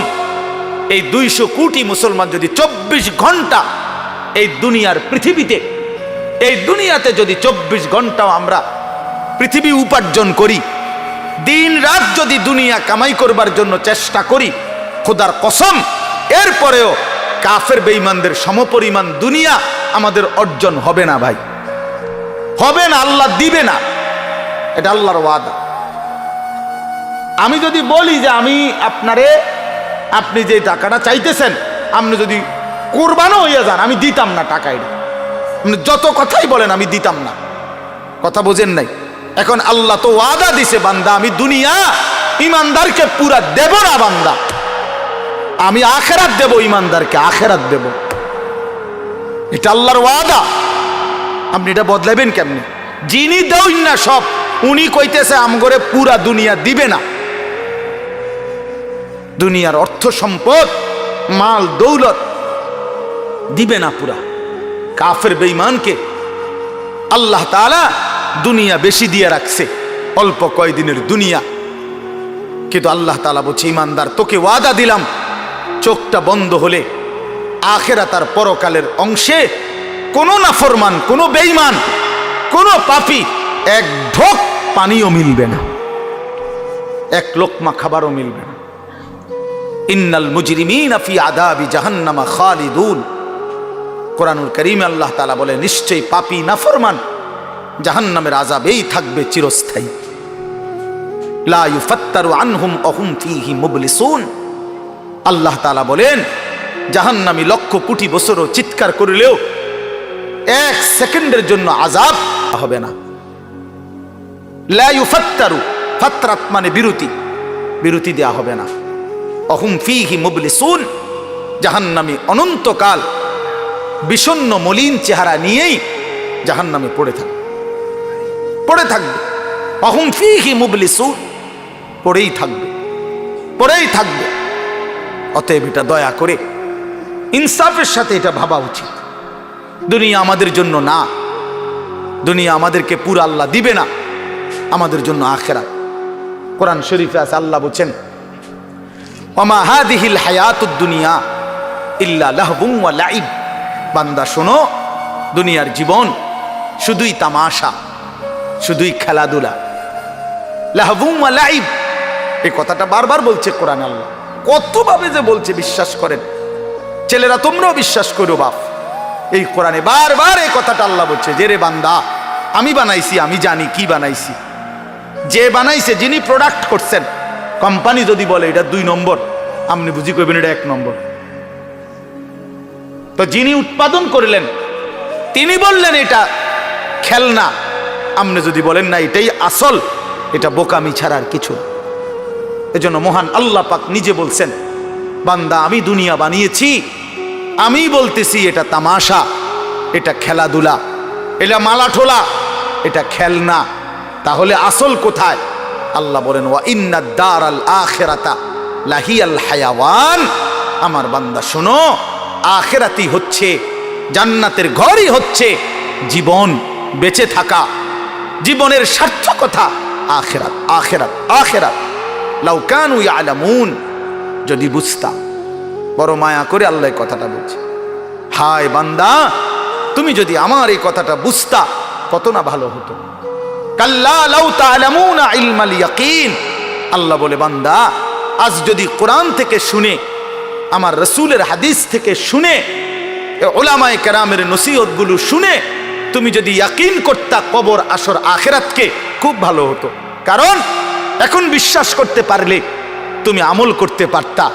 এই 200 কোটি মুসলমান যদি 24 ঘন্টা এই দুনিয়ার পৃথিবীতে, এই দুনিয়াতে যদি 24 ঘন্টাও আমরা পৃথিবী উপার্জন করি, দিন রাত যদি দুনিয়া কামাই করবার জন্য চেষ্টা করি, খোদার কসম এরপরেও কাফের বেঈমানদের সমপরিমাণ দুনিয়া আমাদের অর্জন হবে না ভাই, হবে না, আল্লাহ দিবে না, এটা আল্লাহর ওয়াদা। আমি যদি বলি যে আমি আপনারে, আপনি যে টাকাটা চাইতেছেন, আপনি যদি কোরবানও হইয়া যান, আমি দিতাম না টাকা, এটা যত কথাই বলেন আমি দিতাম না, কথা বোঝেন নাই। এখন আল্লাহ তো ওয়াদা দিছে, বান্দা আমি দুনিয়া ইমানদারকে পুরা দেব না, বান্দা আমি আখেরাত দেব, ইমানদারকে আখেরাত দেব, এটা আল্লাহর ওয়াদা। আপনি এটা বদলাবেন কেমনি? যিনি দেন না সব, উনি কইতেছে আমগরে পুরা দুনিয়া দিবে না, দুনিয়ার অর্থ সম্পদ মাল দৌলত দিবে না পুরা। কাফের বেঈমানকে আল্লাহ তাআলা দুনিয়া বেশি দিয়ে রাখছে, অল্প কয়দিনের দুনিয়া, কিন্তু আল্লাহ তাআলা বলছে ইমানদার তোকে ওয়াদা দিলাম, চোখটা বন্ধ হলে আখিরাত আর পরকালের অংশে কোনো নাফরমান, কোনো বেঈমান, কোনো পাপী এক ঢোক পানিও মিলবে না, এক লোকমা খাবারও মিলবে না। ইন্নাল মুজরিমিনা ফি আযাবি জাহান্নামা খালিদুন, কোরআনুল কারীমে আল্লাহ তাআলা বলে নিশ্চয়ই পাপী নাফরমান জাহান্নামের আযাবেই থাকবে চিরস্থায়ী। লা ইউফাত্তারু আনহুম ওয়াহুম ফীহি মুবলিসুন, আল্লাহ তাআলা বলেন জাহান্নামী লক্ষ কোটি বছরও চিৎকার করলেও 1 সেকেন্ডের জন্য আযাব হবে না। লা ইউফাত্তারু, ফাতরাত মানে বিরতি, বিরতি দেয়া হবে না। ওয়াহুম ফীহি মুবলিসুন, জাহান্নামী অনন্তকাল বিষণ্ণ মলিন চেহারা নিয়েই জাহান্নামে পড়ে থাকবে, পড়ে থাকবে। ওয়াহুম ফীহি মুবলিসুন, পড়েই থাকবে, পড়েই থাকবে। অতএব এটা দয়া করে ইনসাফের সাথে এটা ভাবা উচিত, দুনিয়া আমাদের জন্য না, দুনিয়া আমাদেরকে পুরো আল্লাহ দিবে না, আমাদের জন্য আখিরাত। কোরআন শরীফে আছে, আল্লাহ বলেন ওয়ামা হাদিহিল হায়াতুদ দুনিয়া ইল্লা লাহবুন ওয়া লাইব, বান্দা শোনো দুনিয়ার জীবন শুধুই তামাশা, শুধুই খেলাধুলা, লাহবুম ওয়া লাইব। এই কথাটা বারবার বলছে কোরআন আল্লাহ, কতভাবে যে বলছে বিশ্বাস করেন। ছেলেরা তোমরাও বিশ্বাস করো বাপ, এই কোরআনে বারবার এই কথাটা আল্লাহ বলছে যে রে বান্দা, আমি বানাইছি, আমি জানি কি বানাইছি। যে বানাইছে, যিনি প্রোডাক্ট করছেন, কোম্পানি যদি বলে এটা 2 নম্বর, আপনি বুঝি করবেন এটা 1 নম্বর। তো যিনি উৎপাদন করলেন তিনি বললেন এটা খেলনা, আপনি যদি বলেন না এটাই আসল, এটা বোকামি ছাড়া আর কিছু। এজন্য মহান আল্লাহ পাক নিজে বলছেন, বান্দা আমি দুনিয়া বানিয়েছি, আমি বলতেছি এটা তামাশা, এটা খেলাধুলা, এটা মালাঠোলা, এটা খেলনা। তাহলে আসল কোথায়? আল্লাহ বলেন ওয়া ইন্নাদ দারাল আখিরাতা লাহিয়াল হায়াওয়ান। আমার বান্দা শোনো, আখিরাতই হচ্ছে, জান্নাতের ঘরই হচ্ছে জীবন, বেঁচে থাকা, জীবনের সার্থকতা আখিরাত, আখিরাত, আখিরাত। লাউ কানু ইয়ালামুন, যদি বুঝতাম। বড় মায়া করে আল্লাহ এই কথাটা বলছে। হায় বান্দা, তুমি যদি আমার এই কথাটা বুঝতা কত না ভালো হতো। কাল্লা লাউ তা'লামুনা ইলমাল ইয়াকিন। আল্লাহ বলে বান্দা, আজ যদি কোরআন থেকে শুনে, আমার রাসূলের হাদিস থেকে শুনে, উলামায়ে কেরামের নসিহতগুলো শুনে তুমি যদি ইয়াকিন করতা কবর, আসর, আখিরাতকে, খুব ভালো হতো। কারণ এখন বিশ্বাস করতে পারলে তুমি আমল করতে পারতা।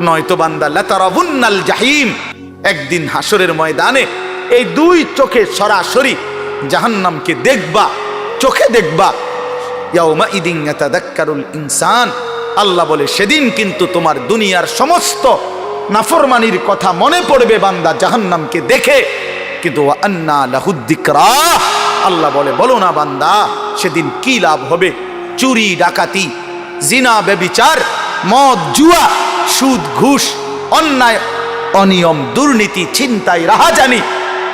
নয়তো বান্দা লাতারাবুন্নাল জাহিম, একদিন হাসরের ময়দানে এই 2 চোখে সরাসরি জাহান্নামকে দেখবা, চোখে দেখবা। ইয়াউমা ইদিন ইয়াতাযাক্কারুল ইনসান। আল্লাহ বলে সেদিন কিন্তু তোমার দুনিয়ার সমস্ত নাফরমানির কথা মনে পড়বে বান্দা জাহান্নামকে দেখে। কিন্তু ওয়া আন্না লাহুদ যিকরা। আল্লাহ বলে বলো না বান্দা সেদিন কি লাভ হবে? চুরি, ডাকাতি, জিনা, ব্যভিচার, মদ, জুয়া, সুদ, ঘুষ, অন্যায়, অনিয়ম, দুর্নীতি, ছিনতাই, রাহাজানি,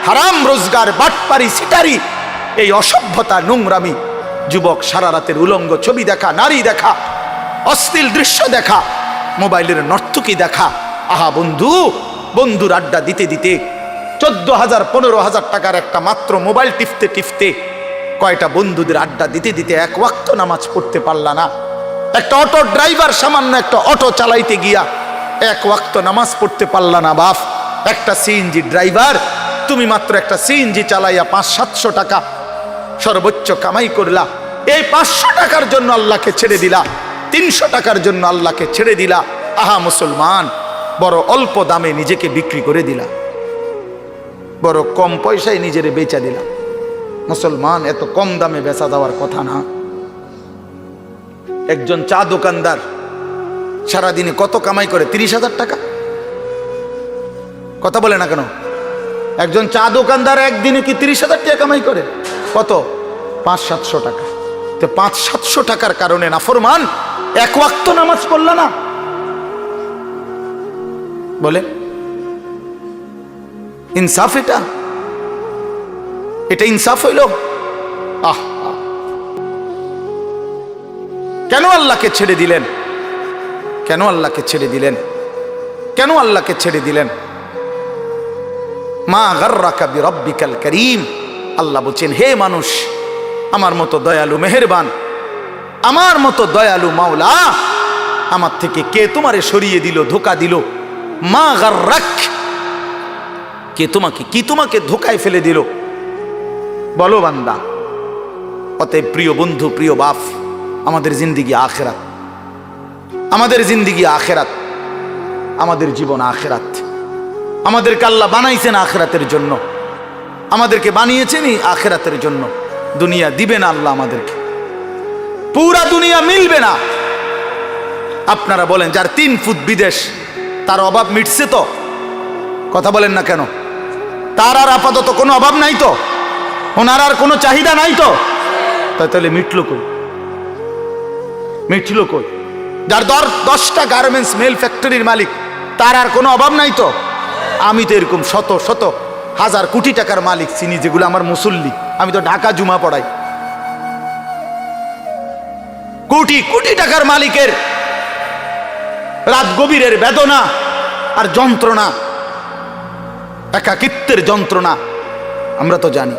হারাম রোজগার, বাটপারি, সিটারি, এই অসভ্যতা, নোংরামি, যুবক সারা রাতের উলঙ্গ ছবি দেখা, নারী দেখা, অশ্লীল দৃশ্য দেখা, মোবাইলের নর্তকী দেখা। আহা বন্ধু, বন্ধুর আড্ডা দিতে দিতে 14,000 15,000 টাকার একটা মাত্র মোবাইল টিপতে টিপতে কয়টা বন্ধুদের আড্ডা দিতে দিতে 1 ওয়াক্ত নামাজ পড়তে পারলা না। একটা অটো ড্রাইভার সামান্য একটা অটো চালাইতে গিয়া 1 ওয়াক্ত নামাজ পড়তে পারলা না বাপ। একটা সিএনজি ড্রাইভার, তুমি মাত্র একটা সিএনজি চালাইয়া 500-700 টাকা সর্বোচ্চ কামাই করলা। এই 500 টাকার জন্য আল্লাহকে ছেড়ে দিলা, 300 টাকার জন্য আল্লাহকে ছেড়ে দিলা। আহা মুসলমান, বড় অল্প দামে নিজেকে বিক্রি করে দিলা, বড় কম পয়সায় নিজেরে বেচা দিলা। মুসলমান, এত কম দামে বেচা দেওয়ার কথা না। একজন চা দোকানদার সারাদিনে কত কামাই করে? 30,000 টাকা। কথা বলে না কেন? একজন চা দোকানদার একদিনে কি 30,000 টাকা কামাই করে? কত? 500-700 টাকা। তো 500-700 টাকার কারণে নাফরমান 1 ওয়াক্ত নামাজ পড়লা না? বলে ইনসাফ? এটা ইনসাফ হইল? আহ, কেন আল্লাহকে ছেড়ে দিলেন? কেন আল্লাহকে ছেড়ে দিলেন? কেন আল্লাহকে ছেড়ে দিলেন? মা গাররাকা বিরাব্বিকাল কারীম। আল্লাহ বলছেন, হে মানুষ, আমার মতো দয়ালু মেহেরবান, আমার মতো দয়ালু মাওলা, আমার থেকে কে তোমারে সরিয়ে দিল, ধোকা দিল? মা গাররাক, কে তোমাকে, কি তোমাকে ধোকায় ফেলে দিল? বলো বান্দা। অতএব প্রিয় বন্ধু, প্রিয় বাপ, আমাদের জিন্দিগি আখেরাত, আমাদের জিন্দিগি আখেরাত, আমাদের জীবন আখেরাত। আমাদেরকে আল্লাহ বানাইছেন আখেরাতের জন্য, আমাদেরকে বানিয়েছেনই আখেরাতের জন্য। দুনিয়া দিবে না আল্লাহ আমাদেরকে, পুরা দুনিয়া মিলবে না। আপনারা বলেন যার 3 ফুট বিদেশ, তার অভাব মিটছে তো? কথা বলেন না কেন? তার আর আপাতত কোনো অভাব নাই তো? ওনার আর কোনো চাহিদা নাই তো? তাহলে মিটলো কই? মিটলো কই? যার 10টা গার্মেন্টস মেল ফ্যাক্টরির মালিক, তার আর কোনো অভাব নাই তো? আমি তো এরকম শত শত হাজার কোটি টাকার মালিক চিনি, যেগুলো আমার মুসল্লি। আমি তো ঢাকা জুমা পড়াই। কোটি কোটি টাকার মালিকের রাত গভীরের বেদনা আর যন্ত্রণা, একাকিত্বের যন্ত্রণা, আমরা তো জানি।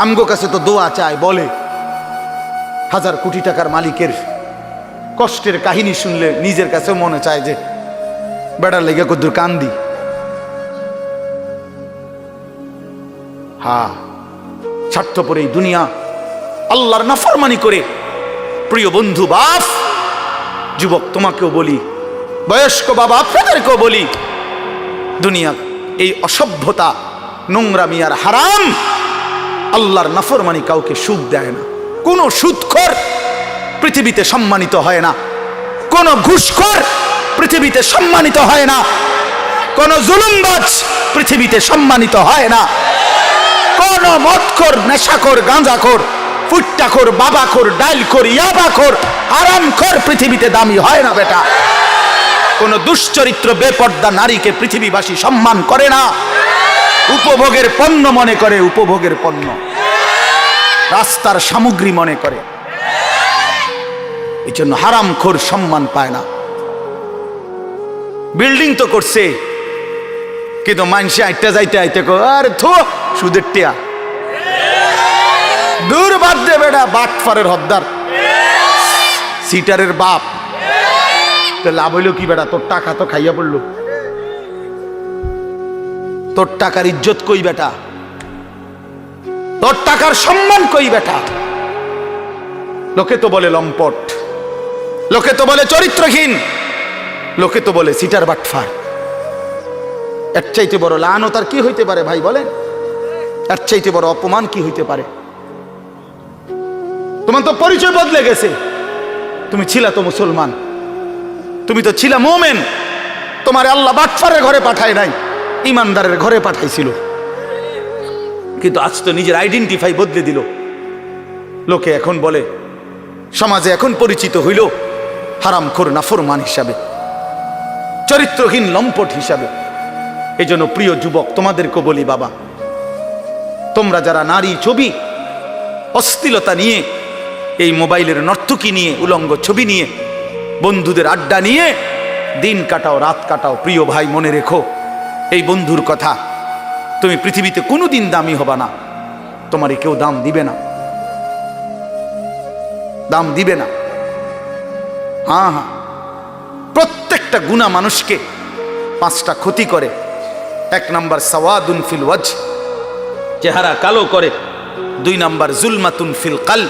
আমগো কাছে তো দোয়া চায়, বলে হাজার কোটি টাকার মালিকের কষ্টের কাহিনী শুনলে নিজের কাছে মনে চায় যে বেড়ার লেগে কদ্দুর কান্দি। হ্যাঁ, স্বার্থপর এই দুনিয়া আল্লাহর নাফরমানি করে। প্রিয় বন্ধু, বাপ, যুবক তোমাকেও বলি, বয়স্ক বাবা আপনাদেরকেও বলি, দুনিয়া এই অসভ্যতা, নোংরামি আর হারাম, আল্লাহর নাফরমানি কাউকে সুখ দেয় না। কোন সুদখোর পৃথিবীতে সম্মানিত হয় না, কোন ঘুষখোর পৃথিবীতে সম্মানিত হয় না, কোন জুলুমবাজ পৃথিবীতে সম্মানিত হয় না, কোন মদখোর, নেশাখোর, গাঁজাখোর, ফুট্টাখোর, বাবাখোর, ডাইলখোর, ইয়াবাখোর, হারামখোর পৃথিবীতে দামি হয় না বেটা। কোন দুশ্চরিত্র বেপর্দা নারীকে পৃথিবীবাসী সম্মান করে না, উপভোগের পণ্য মনে করে, উপভোগের পণ্য, রাস্তার সামগ্রী মনে করে। এই জন্য হারামখোর সম্মান পায় না। বিল্ডিং তো করছে, কিন্তু মানুষে আইটা যাইতে আইতে আর থো সুদের টিয়া, দূর বাদ দে বেটা, বাটফারের হদ্দার, সিটারের বাপ। লাভ হইল কি বেটা? তোর টাকা তো খাইয়া পড়লো, তোর টাকার ইজ্জত কই বেটা? তোর টাকার সম্মান কই বেটা? লোকে তো বলে লম্পট, লোকে তো বলে চরিত্রহীন, লোকে তো বলে সিটার বাটফার। এর চাইতে বড় লানত আর কি হইতে পারে ভাই বলেন? এর চাইতে বড় অপমান কি হইতে পারে? তোমার তো পরিচয় বদলে গেছে। তুমি ছিলা তো মুসলমান, তুমি তো ছিলা মোমেন। তোমার আল্লাহ বাটফারের ঘরে পাঠায় নাই, ইমানদারের ঘরে পাঠাইছিল। কিন্তু আজ তো নিজের আইডেন্টিফাই বদলে দিল। লোকে এখন বলে, সমাজে এখন পরিচিত হইল হারামখোর, নাফরমান হিসাবে, চরিত্রহীন, লম্পট হিসাবে। এই জন্য প্রিয় যুবক তোমাদেরকে বলি, বাবা, তোমরা যারা নারী ছবি, অশ্লীলতা নিয়ে, এই মোবাইলের নর্তকী নিয়ে, উলঙ্গ ছবি নিয়ে, বন্ধুদের আড্ডা নিয়ে দিন কাটাও, রাত কাটাও, প্রিয় ভাই মনে রেখো এই বন্ধুর কথা, তুমি পৃথিবীতে কোনোদিন দামি হবা না। তোমারই কেউ দাম দিবে না, দাম দিবে না। হ্যাঁ হ্যাঁ, প্রত্যেকটা গুনাহ মানুষকে 5টা ক্ষতি করে। 1 নাম্বার সাওয়াদুন ফিল ওয়াজ, চেহারা কালো করে। 2 নাম্বার জুলমাতুন ফিল কাল,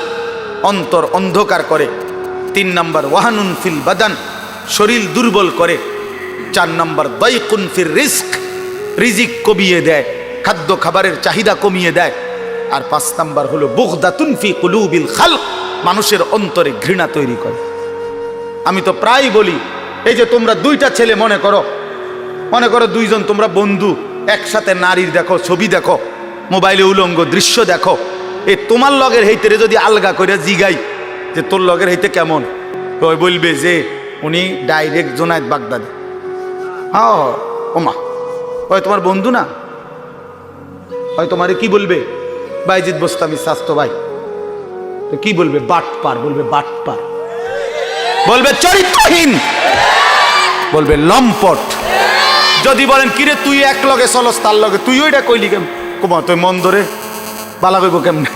অন্তর অন্ধকার করে। 3 নাম্বার ওয়াহানুন ফিল বাদান, শরীর দুর্বল করে। 4 নাম্বার দাইকুন ফির রিজক, রিজিক কমিয়ে দেয়, খাদ্য খাবারের চাহিদা কমিয়ে দেয়। আর 5 নাম্বার হলো বুগদাতুন ফি কুলুবিল খালক, মানুষের অন্তরে ঘৃণা তৈরি করে। আমি তো প্রায় বলি, এই যে তোমরা 2টা ছেলে মনে করো 2জন তোমরা বন্ধু, একসাথে নারীর দেখো, ছবি দেখো, মোবাইলে উলঙ্গ দৃশ্য দেখো। এ তোমার লগের হইতে যদি আলগা করে জিগাই যে তোর লগের হইতে কেমন, ওই বলবে যে উনি ডাইরেক্ট জোনায়েদ বাগদাদি। হ্যাঁ ওমা, ওই তোমার বন্ধু না, হয় তোমারে কি বলবে? বাইজিদ বোস্তামি স্বাস্থ্য ভাই। তো কি বলবে? বাটপার বলবে, বাটপার বলবে, চরিত্রহীন বলবে, লম্পট। যদি বলেন কিরে তুই এক লগে চলস, তার লগে তুই ওইটা কইলি কেম? কুমা তুই মন ধরে বালা কইব কেমনে?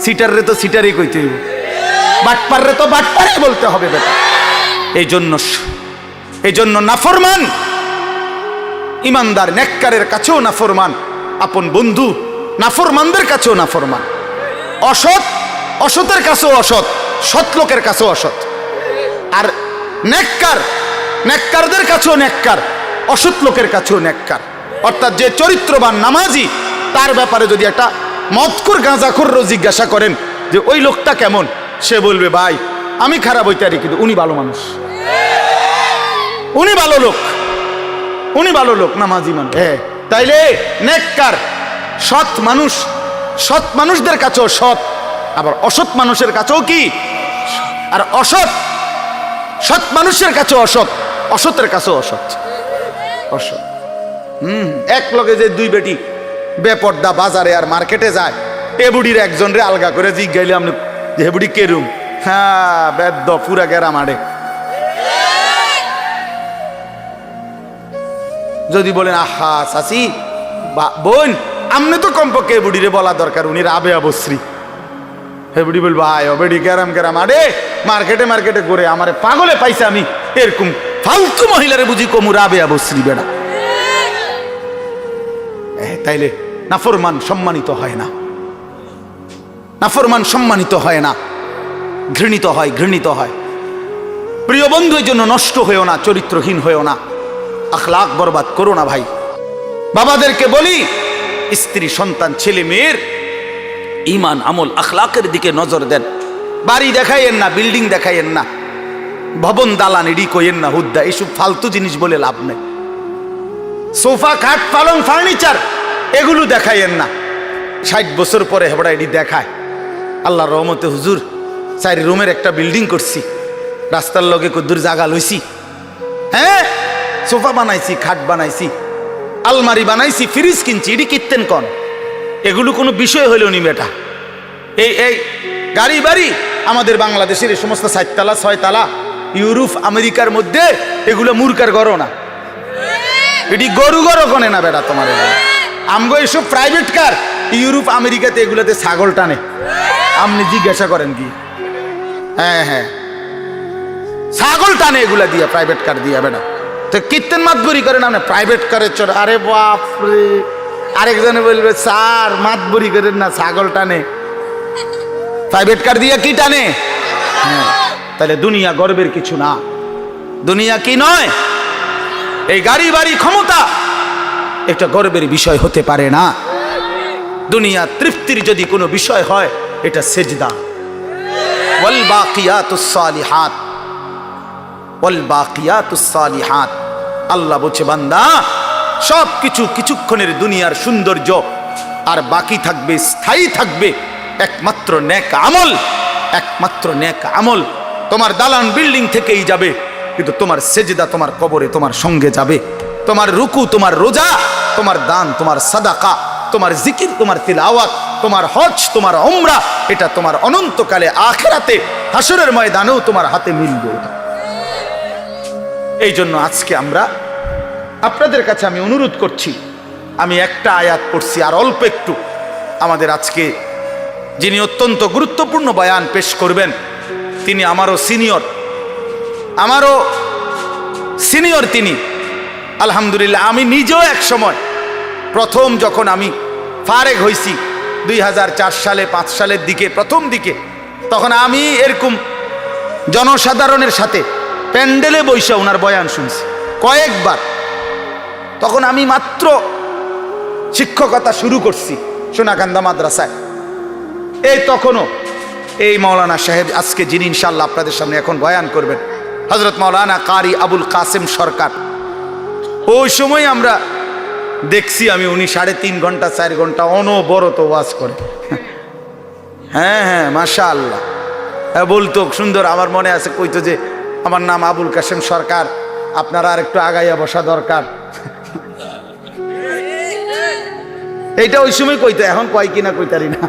সিটার রে তো সিটারই কইতে হইব, বাটপার রে তো বাটপারই বলতে হবে বেটা। এই জন্য নাফরমান ইমানদার নেককারের কাছেও নাফরমান, আপন বন্ধু নাফরমানদের কাছেও নাফরমান, অসৎ অসতের কাছেও অসৎ, সৎ লোকের কাছেও অসৎ। আর নেককারদের কাছেও নেককার, অসৎ লোকের কাছেও নেককার। অর্থাৎ যে চরিত্রবান নামাজি, তার ব্যাপারে যদি একটা মদখোর গাঁজাখোর জিজ্ঞাসা করেন যে ওই লোকটা কেমন, সে বলবে ভাই আমি খারাপ হইতে পারি, কিন্তু উনি ভালো মানুষ, উনি ভালো লোক, উনি ভালো লোক, নামাজি মানুষ। হ্যাঁ, তাইলে নেককার সৎ মানুষ, সৎ মানুষদের কাছেও সৎ, আবার অসৎ মানুষের কাছেও কি? আর অসৎ সৎ মানুষের কাছেও অসৎ, অসতের কাছেও অসৎ। অসৎ এক লগে যে 2 বেটি বেপর্দা বাজারে আর মার্কেটে যায়, এ বুড়ির একজন রে আলগা করে জিজ্ঞাইলে আপনি যে হে বুড়ি কেরুম, হ্যাঁ বেদ্য পুরা গেরা মারে। যদি বলেন আহা চাচি বোন আমনে তো কমপক্ষে এ বুড়িরে বলা দরকার, উনি রাবে অবশ্রী। হে বুড়ি বলবো আয় বেড়ি গ্যারাম গ্যারাম, আরে মার্কেটে মার্কেটে ঘুরে আমারে পাগলে পাইছে, আমি এরকম ফালতু মহিলারে বুঝি কমু রাবে অবশ্রী বেড়া। তাইলে নাফরমান সম্মানিত হয় না, নাফরমান সম্মানিত হয় না, ঘৃণিত হয়, ঘৃণিত হয়। প্রিয় বন্ধু, এই জন্য নষ্ট হয়েও না, চরিত্রহীন হয়েও না, আখলাক বরবাদ করো না ভাই। বাবাদেরকে বলি, স্ত্রী সন্তান ছেলে মেয়ের ইমান আমল আখলাকের দিকে নজর দেন। বাড়ি দেখাইয়েন না, বিল্ডিং দেখাইয়েন না, ভবন দালান এডি কইয়েন না, হুদ্দা এইসব ফালতু জিনিস বলে লাভ নেই। সোফা খাট পালং ফার্নিচার এগুলো দেখাইয়েন না। 60 বছর পরে হেবড়া এডি দেখায়। আল্লাহর রহমতে হুজুর 4 রুমের একটা বিল্ডিং করছি, রাস্তার লগে কদ্দুর জায়গা লইছি, হ্যাঁ সোফা বানাইছি, খাট বানাইছি, আলমারি বানাইছি, ফ্রিজ কিনছি, এডি কিনতেন কন? এগুলো কোনো বিষয় হইল নি বেটা। এই গাড়ি বাড়ি আমাদের বাংলাদেশের এই সমস্ত 4 তালা 6 তালা ইউরোপ আমেরিকার মধ্যে এগুলো মূর্খার গড় না, এটি গরু গড় কনে না বেটা তোমার। আমগো এসব প্রাইভেট কার ইউরোপ আমেরিকাতে এগুলোতে ছাগল টানে, আপনি জিজ্ঞাসা করেন কি? হ্যাঁ হ্যাঁ ছাগল টানে এগুলা দিয়া, প্রাইভেট কার দিয়া বেটা। তো কীর্তন মাতবরি করেন আপনি প্রাইভেট কারের চড়, আরে বাপরে। আরেকজনে বলবে স্যার মাতবরি করেন না, ছাগল টানে, প্রাইভেট কার দিয়া কি টানে? হ্যাঁ, তাহলে দুনিয়া গর্বের কিছু না, দুনিয়া কি নয়। এই গাড়ি বাড়ি ক্ষমতা একটা গর্বের বিষয় হতে পারে না। দুনিয়া তৃপ্তির যদি কোনো বিষয় হয় এটা সেজদা। ওয়াল বাকিয়াতুস সালিহাত, ওয়াল বাকিয়াতুস সালিহাত, আল্লাহ বলছে বান্দা সব কিছু কিছুক্ষণের দুনিয়ার সৌন্দর্য, আর বাকি থাকবে, স্থায়ী থাকবে একমাত্র নেক আমল, একমাত্র নেক আমল। তোমার দালান বিল্ডিং থেকেই যাবে, কিন্তু তোমার সেজদা তোমার কবরে তোমার সঙ্গে যাবে। তোমার রুকু, তোমার রোজা, তোমার দান, তোমার সাদাকা, তোমার জিকির, তোমার তিলাওয়াত, তোমার হজ, তোমার উমরা, এটা তোমার অনন্তকালে আখিরাতে হাসরের ময়দানেও তোমার হাতে মিলবে। এই জন্য আজকে আমরা আপনাদের কাছে আমি অনুরোধ করছি, আমি একটা আয়াত পড়ছি আর অল্প একটু। আমাদের আজকে যিনি অত্যন্ত গুরুত্বপূর্ণ বয়ান পেশ করবেন, তিনি আমারও সিনিয়র তিনি। আলহামদুলিল্লাহ, আমি নিজেও এক সময় প্রথম যখন আমি ফারেগ হয়েছি 2004 সালে 5 সালের দিকে, প্রথম দিকে, তখন আমি এরকম জনসাধারণের সাথে প্যান্ডেলে বৈশা ওনার বয়ান শুনছি কয়েকবার। তখন আমি মাত্র শিক্ষকতা শুরু করছি সোনাকান্দা মাদ্রাসায়। এই তখনও এই মাওলানা সাহেব আজকে যিনি ইনশাআল্লাহ আপনাদের সামনে এখন বয়ান করবেন, হযরত মাওলানা কারি আবুল কাসেম সরকার, ওই সময় আমরা দেখছি আমি উনি 3.5 ঘন্টা 4 ঘন্টা অনবরত ওয়াজ করে। হ্যাঁ হ্যাঁ মাশাআল্লাহ, বলতো সুন্দর। আমার মনে আছে কইতো যে আমার নাম আবুল কাসেম সরকার, আপনারা আর একটু আগাইয়া বসা দরকার। এইটা ওই সময় কইতো, এখন কয় কিনা কইতারি না,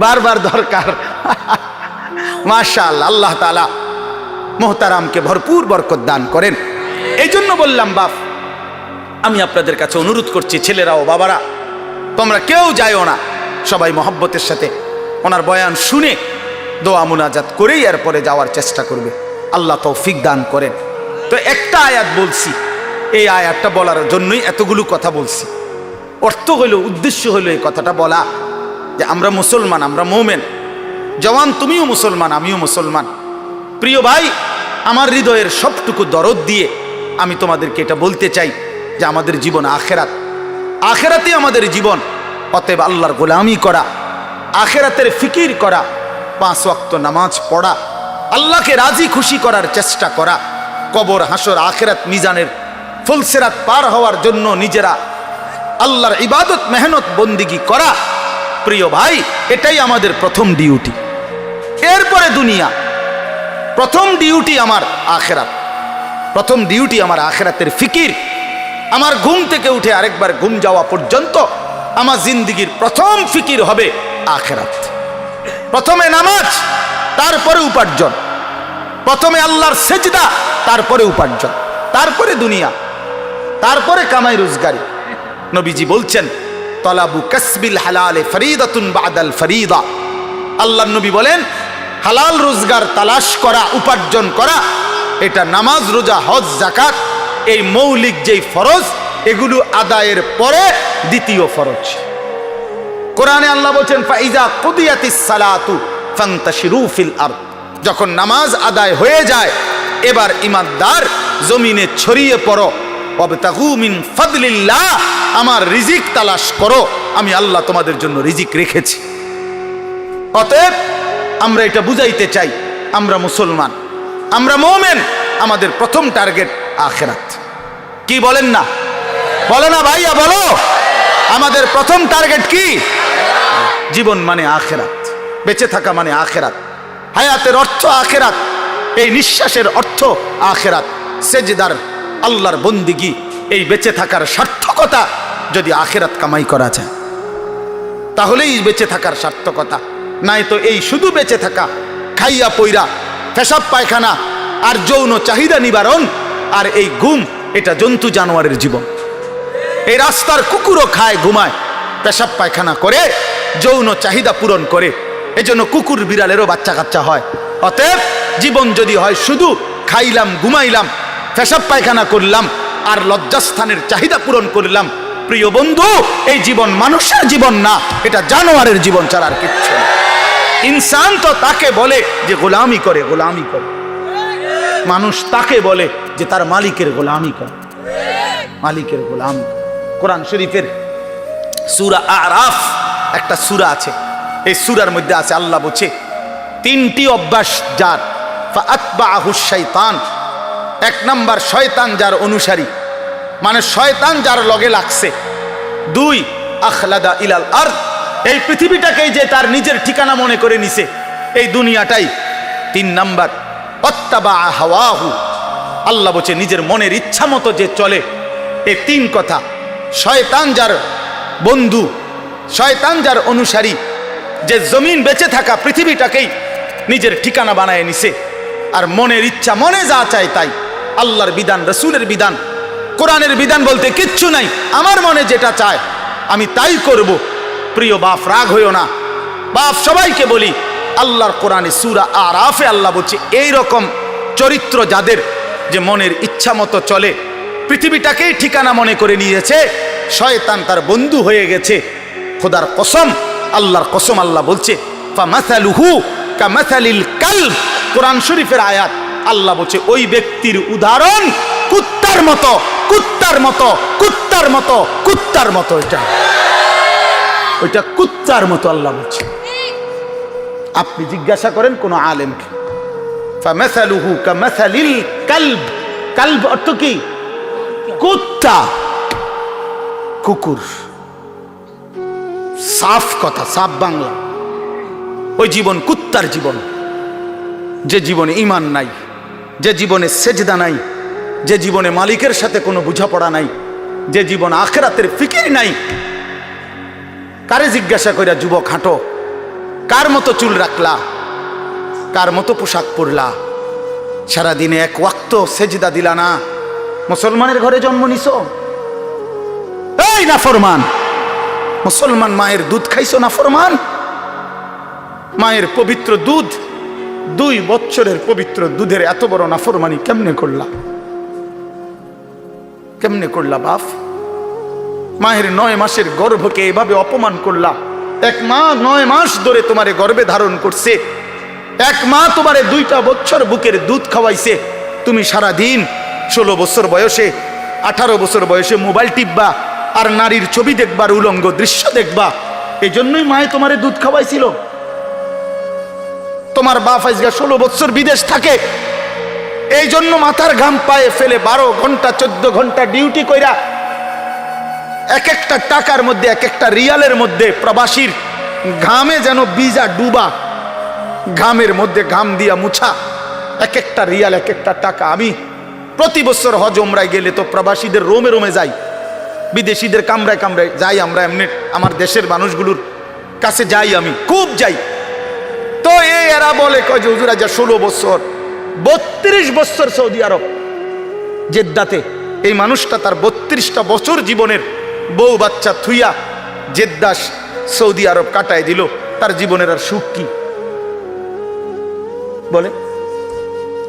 বারবার দরকার। মাশাআল্লাহ, আল্লাহ তাআলা মোহতারামকে ভরপুর বরকত দান করেন। এই জন্য বললাম বাপ, আমি আপনাদের কাছে অনুরোধ করছি, ছেলেরাও বাবারা, তোমরা কেউ যাইও না, সবাই মহব্বতের সাথে ওনার বয়ান শুনে দোয়া মুনাজাত করেই এরপরে যাওয়ার চেষ্টা করবে। আল্লাহ তৌফিক দান করেন। তো একটা আয়াত বলছি, এই আয়াতটা বলার জন্যই এতগুলো কথা বলছি। অর্থ হইল, উদ্দেশ্য হইল এই কথাটা বলা যে আমরা মুসলমান, আমরা মোমেন। জওয়ান তুমিও মুসলমান, আমিও মুসলমান। প্রিয় ভাই, আমার হৃদয়ের সবটুকু দরদ দিয়ে আমি তোমাদেরকে এটা বলতে চাই যে আমাদের জীবন আখেরাত, আখেরাতে আমাদের জীবন। অতএব আল্লাহর গোলামি করা, আখেরাতের ফিকির করা, 5 ওয়াক্ত নামাজ পড়া, আল্লাহকে রাজি খুশি করার চেষ্টা করা, কবর হাসর আখেরাত মিজানের ফুলসেরাত পার হওয়ার জন্য নিজেরা আল্লাহর ইবাদত মেহনত বন্দিগি করা। প্রিয় ভাই, এটাই আমাদের প্রথম ডিউটি। এরপরে দুনিয়া। প্রথম ডিউটি আমার আখেরাত, প্রথম ডিউটি আমার আখেরাতের ফিকির। আমার ঘুম থেকে উঠে আরেকবার ঘুম যাওয়া পর্যন্ত আমার জিন্দিগির প্রথম ফিকির হবে আখেরাত। প্রথমে নামাজ, তারপরে উপার্জন। প্রথমে আল্লাহর সেজদা, তারপরে উপার্জন, তারপরে দুনিয়া, তারপরে কামাই রোজগারি। নবীজি বলছেন তলাবু কাসবিল হালালে ফরিদাতুন বাদাল ফরিদা। আল্লাহর নবী বলেন হালাল রোজগার তালাশ করা, উপার্জন করা, এটা নামাজ, রোজা, হজ, যাকাত, এই মৌলিক যেই ফরজ, এগুলো আদায়ের পরে দ্বিতীয় ফরজ। কোরআনে আল্লাহ বলছেন ফাইজা কুদিয়াতিস সালাতু ফান্তাশিরু ফিল আরদ। যখন নামাজ আদায় হয়ে যায় এবার ইমানদার জমিনে ছড়িয়ে পড়ো, ওয়াবতাগু মিন ফাদলিল্লাহ, আমার রিজিক তালাশ করো, আমি আল্লাহ তোমাদের জন্য রিজিক রেখেছি। অতএব আমরা এটা বুঝাইতে চাই, আমরা মুসলমান, আমরা মুমিন, আমাদের প্রথম টার্গেট আখিরাত। কি বলেন না? বলে না ভাইয়া, বলো আমাদের প্রথম টার্গেট কি? জীবন মানে আখিরাত, বেঁচে থাকা মানে আখিরাত, হায়াতের অর্থ আখিরাত, এই নিঃশ্বাসের অর্থ আখিরাত। সেজদার আল্লাহর বন্দিগি, এই বেঁচে থাকার সার্থকতা যদি আখিরাত কামাই করা যায় তাহলেই বেঁচে থাকার সার্থকতা। নাই তো এই শুধু বেঁচে থাকা, খাইয়া পইরা, পেশাব পায়খানা আর যৌন চাহিদা নিবারণ আর এই ঘুম, এটা জন্তু জানোয়ারের জীবন। এই রাস্তার কুকুরও খায়, ঘুমায়, পেশাব পায়খানা করে, যৌন চাহিদা পূরণ করে, এজন্য কুকুর বিড়ালেরও বাচ্চা কাচ্চা হয়। অতএব জীবন যদি হয় শুধু খাইলাম, ঘুমাইলাম, পেশাব পায়খানা করলাম আর লজ্জাস্থানের চাহিদা পূরণ করলাম, প্রিয় বন্ধু, এই জীবন মানুষের জীবন না, এটা জানোয়ারের জীবন ছাড়া আর কিচ্ছু না। ইনসান তো তাকে বলে যে গোলামি করে, গোলামি করে। মানুষ তাকে বলে যে তার মালিকের গোলামি করে, মালিকের গোলামি। কোরআন শরীফের সূরা আরাফ একটা সূরা আছে, এই সূরার মধ্যে আছে আল্লাহ বলছে তিনটি অভ্যাস যার, ফাআতবাহু শাইতান, এক নাম্বার শয়তান যার অনুসারী, মানে শয়তান যার লগে লাগছে। দুই, আখলাদা ইলাল আরদ, এই পৃথিবীটাকেই যে তার নিজের ঠিকানা মনে করে নিছে, এই দুনিয়াটাই। তিন নাম্বার, অত্তাবা হাওয়াহু, আল্লাহ বলছে নিজের মনের ইচ্ছা মতো যে চলে। এই তিন কথা, শয়তান যার বন্ধু, শয়তান যার অনুসারী, যে জমিন বেঁচে থাকা পৃথিবীটাকেই নিজের ঠিকানা বানায় নিছে, আর মনের ইচ্ছা, মনে যা চায় তাই। আল্লাহর বিধান, রসুলের বিধান, কোরআনের বিধান বলতে কিচ্ছু নাই, আমার মনে যেটা চায় আমি তাই করব। প্রিয় বাপ, রাগ হইও না, বাপ সবাইকে বলি, আল্লাহর কোরআনে সূরা আরাফে আল্লাহ বলছে এই রকম চরিত্র যাদের, যে মনের ইচ্ছা মতো চলে, পৃথিবীটাকেই ঠিকানা মনে করে নিয়েছে, শয়তান তার বন্ধু হয়ে গেছে। খোদার কসম, আল্লাহর কসম, আল্লাহ বলছে ফামাসালুহু কামাসালিল কালব, কোরআন শরীফের আয়াত। আল্লাহ বলছে ওই ব্যক্তির উদাহরণ কুত্তার মতো, কুত্তার মতো, কুত্তার মতো, কুত্তার মতো। ওইটা কুত্তার মতো আল্লাহ বলছে। আপনি জিজ্ঞাসা করেন কোন আলেমকে, ফামাসালুহু কামাসালিল কালব, কালব অর্থ কি? কুত্তা, কুকুর, সাফ কথা, সাফ বাংলা। ওই জীবন কুত্তার জীবন, যে জীবনে ঈমান নাই, যে জীবনে সেজদা নাই, যে জীবনে মালিকের সাথে কোনো বোঝাপড়া নাই, যে জীবন আখিরাতের ফিকির নাই। কারে জিজ্ঞাসা কইরা যুবক হাঁটো, কার মতো চুল রাখলা, কার মতো পোশাক পরলা, সারাদিনে এক ওয়াক্ত সেজদা দিলা না, মুসলমানের ঘরে জন্ম নিছো? এই নাফরমান মুসলমান, মায়ের দুধ খাইছো নাফরমান? মায়ের পবিত্র দুধ, 2 বছরের পবিত্র দুধের এত বড় নাফরমানি কেমনে করলা? কেমনে করলা বাপ? মায়ের 9 মাসের গর্ভকে এভাবে অপমান করলা। এক মা 9 মাস ধরে তোমারে গর্ভে ধারণ করছে, এক মা তোমারে 2টা বছর বুকের দুধ খাওয়াইছে। তুমি সারা দিন 16 বছর বয়সে, 18 বছর বয়সে মোবাইল টিপবা আর নারীর ছবি দেখবার, উলঙ্গ দৃশ্য দেখবা। এই জন্যই মায়ে তোমারে দুধ খাওয়াইছিল। তোমার বাপ আজকে 16 বছর বিদেশ থাকে, এই জন্য মাথার ঘাম পায়ে ফেলে 12 ঘন্টা 14 ঘন্টা ডিউটি কইরা এক একটা টাকার মধ্যে, এক একটা রিয়ালের মধ্যে প্রবাসীর ঘামে যেন বিজা ডুবা, ঘামের মধ্যে ঘাম দিয়া মুছা, এক একটা রিয়াল, এক একটা টাকা। আমি প্রতি বছর হজ ওমরায় গেলে তো প্রবাসীদের রোমে রোমে যাই, বিদেশিদের কামরায় কামরায় যাই। আমরা এমনি আমার দেশের মানুষগুলোর কাছে যাই, আমি খুব যাই। তো এরা বলে কয় যে হুজুর আজ 16 বছর, 32 বছর সৌদি আরব জেদ্দাতে। এই মানুষটা তার 32টা বছর জীবনের বউ বাচ্চা থুইয়া জেদ্দা সৌদি আরব কাটায় দিল, তার জীবনের আর সুখ কি বলে?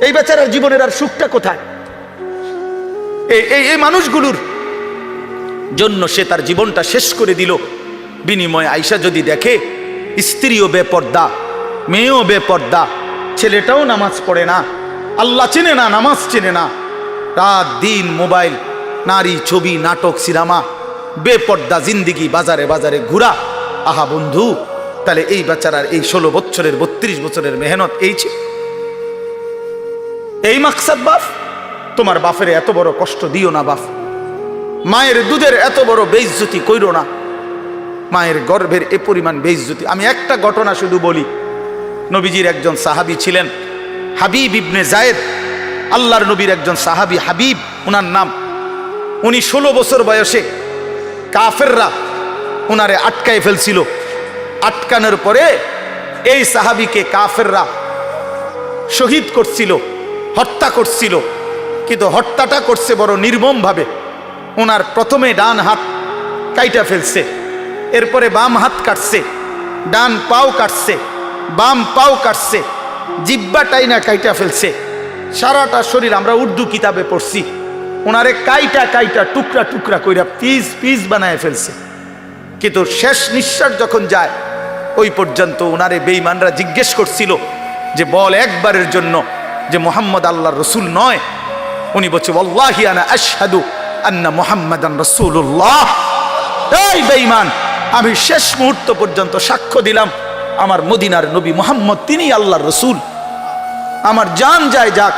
এই বেচারার জীবনের আর সুখটা কোথায়? এই মানুষগুলোর জন্য সে তার জীবনটা শেষ করে দিল। বিনিময়ে আইসা যদি দেখে স্ত্রীও বেপর্দা, মেয়েও বেপর্দা, ছেলেটাও নামাজ পড়ে না, আল্লাহ চেনে না, নামাজ চেনে না, রাত দিন মোবাইল, নারী, ছবি, নাটক, সিনেমা, বেপর্দা জিন্দিগি, বাজারে বাজারে ঘুরা। আহা বন্ধু, তাহলে এই বেচারার এই 16 বছরের 32 বছরের মেহনত এই ছিল, এই মাকসাদ? বাপ, তোমার বাপের এত বড় কষ্ট দিও না বাপ, মায়ের দুধের এত বড় বেইজ্জতি কইরো না, মায়ের গর্ভের এ পরিমাণ বেইজ্জতি। আমি একটা ঘটনা শুধু বলি। নবীজির একজন সাহাবী ছিলেন হাবিব ইবনে জায়েদ, আল্লাহর নবীর একজন সাহাবী হাবিব উনার নাম। উনি 16 বছর বয়সে কাফেররা উনারে আটকায় ফেলছিল। আটকানোর পরে এই সাহাবীকে কাফেররা শহীদ করছিল, হত্যা করছিল। কিন্তু হত্যাটা করছে বড় নির্মম ভাবে। ওনার প্রথমে ডান হাত কাইটা ফেলছে, এরপরে বাম হাত কাটছে, ডান পাও কাটছে, বাম পাও কাটছে, জিব্বা টাইনা কাইটা ফেলছে, সারাটা শরীর। আমরা উর্দু কিতাবে পড়ছি, ওনারে কাইটা কাইটা টুকরা টুকরা কইরা পিস পিস বানায় ফেলছে। কিন্তু শেষ নিঃশ্বাস যখন যায়, ওই পর্যন্ত ওনারে বেঈমানরা জিজ্ঞেস করছিল যে বল একবারের জন্য যে মুহাম্মদ আল্লাহর রসুল নয়। উনি বলছে ওয়াল্লাহি আনা আশহাদু আন্না মুহাম্মাদান রাসূলুল্লাহ। এই বেঈমান, আমি শেষ মুহূর্ত পর্যন্ত সাক্ষ্য দিলাম আমার মদিনার নবী মুহাম্মদ তিনি আল্লাহর রসুল। আমার জান যায় যাক,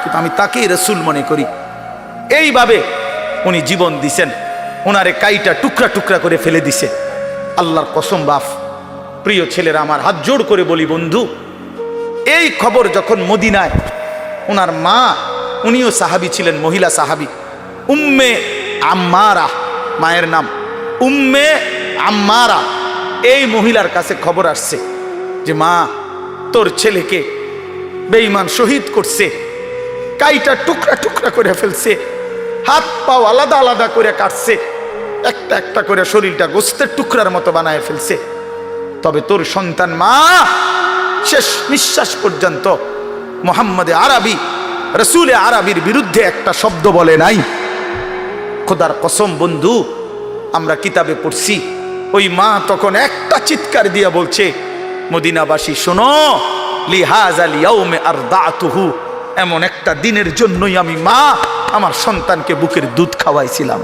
কিন্তু আমি তাকেই রসুল মনে করি। এইভাবে উনি জীবন দিছেন। ওনারে কাইটা টুকরা টুকরা করে ফেলে দিছে। আল্লাহর কসম বাপ, প্রিয় ছেলেরা, আমার হাত জোড় করে বলি বন্ধু, এই খবর যখন মদিনায় ওনার মা, উনিও সাহাবী ছিলেন, মহিলা সাহাবী, উম্মে আম্মারা মায়ের নাম, উম্মে আম্মারা, এই মহিলার কাছে খবর আসছে যে মা, তোর ছেলেকে বেঈমান শহীদ করছে, কাইটা টুকরা টুকরা করে ফেলছে, হাত পাও আলাদা আলাদা করে কাটছে, একটা একটা করে শরীরটা গোস্তের টুকরার মতো বানায় ফেলছে। তবে তোর সন্তান মা শেষ নিঃশ্বাস পর্যন্ত মুহাম্মদে আরবি, রসুলে আরবির বিরুদ্ধে একটা শব্দ বলে নাই। খোদার কসম বন্ধু, আমরা কিতাবে পড়ছি, ওই মা তখন একটা চিৎকার দিয়া বলছে, মদিনাবাসী শোনো, লিহাযাল ইয়াউমে আরদাতুহু, এমন একটা দিনের জন্যই আমি মা আমার সন্তানকে বুকের দুধ খাওয়াইছিলাম।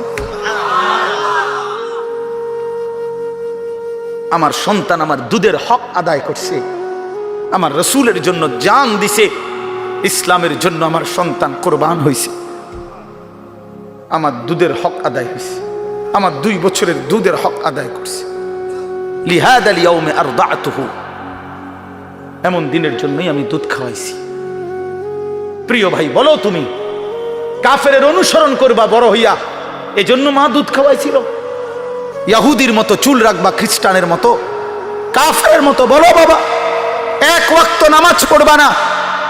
আমার সন্তান আমার দুধের হক আদায় করছে, আমার রসুলের জন্য জান দিছে, ইসলামের জন্য আমার সন্তান কোরবান হয়েছে, আমার দুধের হক আদায় হয়েছে, আমার 2 বছরের দুধের হক আদায় করছে। লিহাযাল ইয়াউমে আরদাতুহু, এমন দিনের জন্যই আমি দুধ খাওয়াইছি। প্রিয় ভাই, বলো তুমি কাফেরের অনুসরণ করবা বড় হইয়া, এজন্য মা দুধ খাওয়াইছিল? ইহুদির মতো চুল রাখবা, খ্রিস্টানের মতো, কাফেরের মতো? বলো বাবা, 1 ওয়াক্ত নামাজ পড়বা না,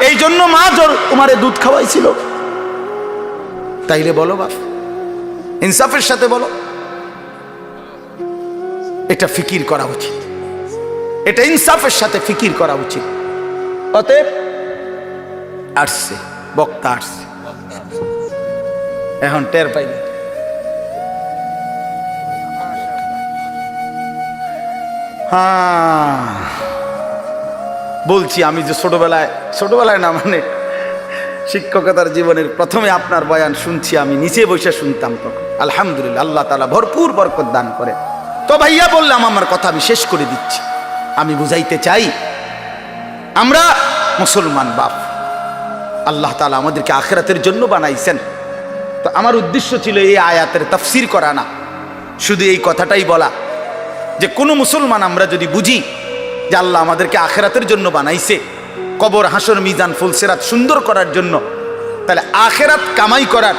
এই জন্য মা তোমারে দুধ খাওয়াইছিল? তাইলে বলো বাপ, ইনসাফের সাথে বলো। এটা ফিকির করা উচিত, এটা ইনসাফের সাথে ফিকির করা উচিত। অতএব আসছে বক্তা, আসছে, এখন টের পাইলে। হ্যাঁ, বলছি আমি যে ছোটবেলায় না, মানে শিক্ষকতার জীবনের প্রথমে আপনার বয়ান শুনছি, আমি নিচে বসে শুনতাম তখন। আলহামদুলিল্লাহ, আল্লাহ তাআলা ভরপুর বরকত দান করে। তো ভাইয়া বললাম, আমার কথা আমি শেষ করে দিচ্ছি। আমি বুঝাইতে চাই, আমরা মুসলমান বাপ, আল্লাহ তাআলা আমাদেরকে আখিরাতের জন্য বানাইছেন। তো আমার উদ্দেশ্য ছিল এই আয়াতের তাফসীর করা না, শুধু এই কথাটাই বলা যে কোনো মুসলমান আমরা যদি বুঝি যে আল্লাহ আমাদেরকে আখিরাতের জন্য বানাইছে, কবর, হাসর, মিজান, ফুলসিরাত সুন্দর করার জন্য, তাহলে আখিরাত কামাই করার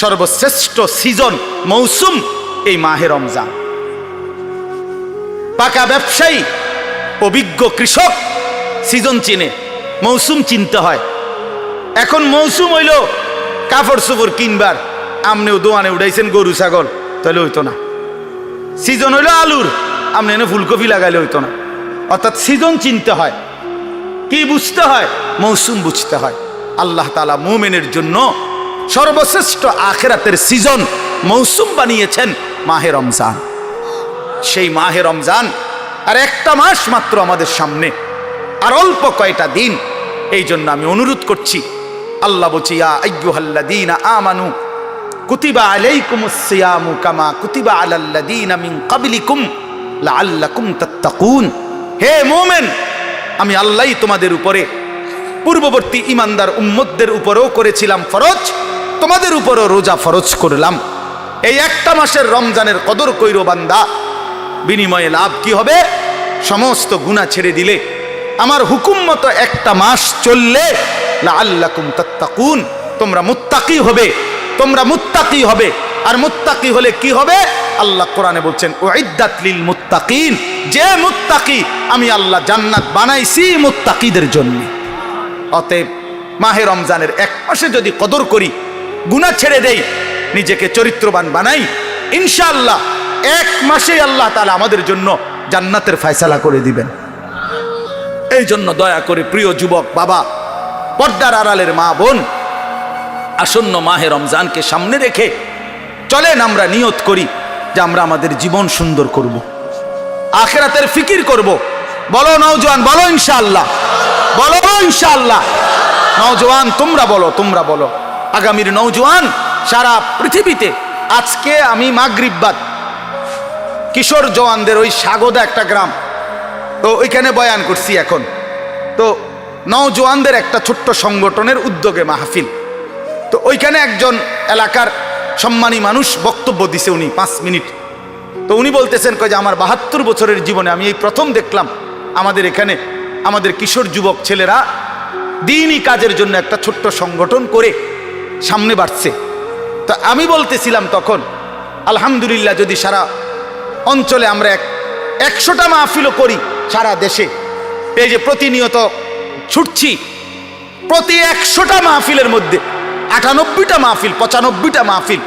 সর্বশ্রেষ্ঠ সিজন, মৌসুম এই মাহে রমজান। পাকা ব্যবসায়ী, অভিজ্ঞ কৃষক সিজন চিনে, মৌসুম চিনতে হয়। এখন মৌসুম হইল কাপড় চোপড় কিনবার, আমনেও দোয়ানে উঠাইছেন গরু ছাগল, তাহলে হইতো না। সিজন হইলো আলুর, আপনি এনে ফুলকপি লাগাইলে হইতো না। অর্থাৎ সিজন চিনতে হয়, কি বুঝতে হয়, মৌসুম বুঝতে হয়। আল্লাহ তাআলা মুমিনের জন্য সর্বশ্রেষ্ঠ আখিরাতের সিজন মৌসুম বানিয়েছেন মাহে রমজান। সেই মাহে রমজান আর একটা মাস মাত্র আমাদের সামনে, আর অল্প কয়টা দিন। এই জন্য আমি অনুরোধ করছি, আল্লাহ বলছি ইয়া আইয়ুহাল্লাযীনা আমানু কুতিবা আলাইকুমুস সিয়ামু কামা কুতিবা আলাল্লাযীনা মিন ক্বাবলিকুম লাআল্লাকুম তাত্তাকুন। হে মুমিন, আমি আল্লাহই তোমাদের উপরে পূর্ববর্তী ইমানদার উম্মতদের উপরেও করেছিলাম ফরজ, তোমাদের উপরও রোজা ফরজ করলাম। এই একটা মাসের রমজানের কদর কইরো বান্দা, বিনিময়ে লাভ কি হবে? সমস্ত গুনাহ ছেড়ে দিলে, আমার হুকুম মতো একটা মাস চললে লাআল্লাকুম তাত্তাকুন, তোমরা মুত্তাকি হবে, তোমরা মুত্তাকি হবে। আর মুত্তাকি হলে কি হবে? আল্লাহ কোরআনে বলছেন উইদ্দাত লিল মুত্তাকিন, যে মুত্তাকি আমি আল্লাহ জান্নাত বানাইছি মুত্তাকিদের জন্য। অতএব মাহে রমজানের এক মাসে যদি কদর করি, গুনাহ ছেড়ে দেই, নিজেকে চরিত্রবান বানাই, ইনশাআল্লাহ এক মাসেই আল্লাহ তাআলা আমাদের জন্য জান্নাতের ফয়সালা করে দিবেন। এই জন্য দয়া করে প্রিয় যুবক বাবা, পর্দার আড়ালের মা বোন, আসন্ন মাহে রমজানকে সামনে রেখে চলেন আমরা নিয়ত করি যে আমরা আমাদের জীবন সুন্দর করব, আখিরাতের ফিকির করব। বলো নওজোয়ান, বলো ইনশাআল্লাহ, বলো ইনশাআল্লাহ। নওজোয়ান তোমরা বলো, তোমরা বলো। আগামীর নওজোয়ান সারা পৃথিবীতে, আজকে আমি মাগরিব বাদ কিশোর জওয়ানদের ওই সাগোদা একটা গ্রাম, তো ওইখানে বয়ান করছি। এখন তো নওজোয়ানদের একটা ছোট্ট সংগঠনের উদ্যোগে মাহফিল, তো ওইখানে একজন এলাকার সম্মানী মানুষ বক্তব্য দিছে, উনি 5 মিনিট। তো উনি বলতেছেন যে আমার 72 বছরের জীবনে আমি এই প্রথম দেখলাম আমাদের এখানে আমাদের কিশোর যুবক ছেলেরা দ্বীনি কাজের জন্য একটা ছোট্ট সংগঠন করে সামনে বাড়ছে। তো আমি বলতেছিলাম তখন, আলহামদুলিল্লাহ, যদি সারা অঞ্চলে আমরা 100টা মাহফিলও করি সারা দেশে, এই যে প্রতিনিয়ত ছুটছি, প্রতি 100টা মাহফিলের মধ্যে 98টা মাহফিল, 95টা মাহফিল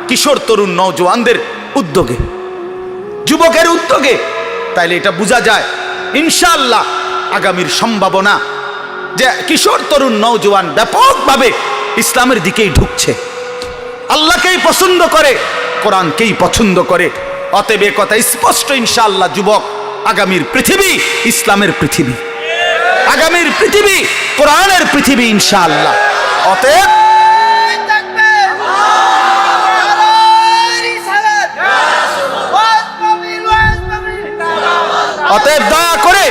কিশোর তরুণ নওজোয়ানদের উদ্যোগে, যুবকের উদ্যোগে, তাইলে এটা বোঝা যায় ইনশাআল্লাহ আগামীর সম্ভাবনা যে কিশোর তরুণ নওজোয়ান ব্যাপকভাবে ইসলামের দিকেই ঢুকছে, আল্লাহকেই পছন্দ করে, কোরআনকেই পছন্দ করে। অতএব এ কথা স্পষ্ট ইনশাআল্লাহ যুবক, আগামীর পৃথিবী ইসলামের পৃথিবী, আগামীর পৃথিবী কোরআনের পৃথিবী ইনশাআল্লাহ। অতএব অতএব দয়া করে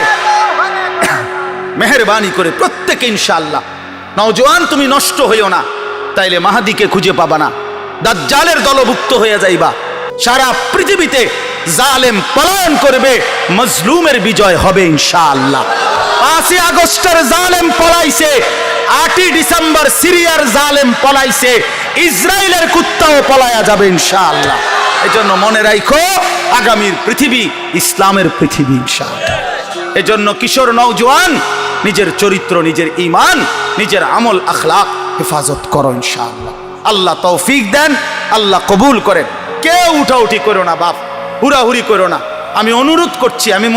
মেহেরবানি করে প্রত্যেকে ইনশাআল্লাহ, নওজোয়ান তুমি নষ্ট হইও না, তাইলে মাহাদিকে খুঁজে পাবা না, দাজ্জালের দলভুক্ত হয়ে যাইবা। সারা পৃথিবীতে জালেম পলায়ন করবে, মজলুমের বিজয় হবে ইনশাআল্লাহ। 5 আগস্টের জালেম পলাইছে, 8 ডিসেম্বর সিরিয়ার জালেম পলাইছে, ইসরায়েলের কুত্তাও পলায়া যাবে ইনশাআল্লাহ। এজন্য মনে রাখো আগামীর পৃথিবী ইসলামের পৃথিবী ইনশাআল্লাহ। এজন্য কিশোর নওজোয়ান নিজের চরিত্র, নিজের ঈমান, নিজের আমল আখলাক হেফাজত করো ইনশাআল্লাহ। আল্লাহ তৌফিক দেন, আল্লাহ কবুল করেন। কেউ উঠাউঠি করো না বাপ, হুড়াহুড়ি করো না। আমি অনুরোধ করছি, আমি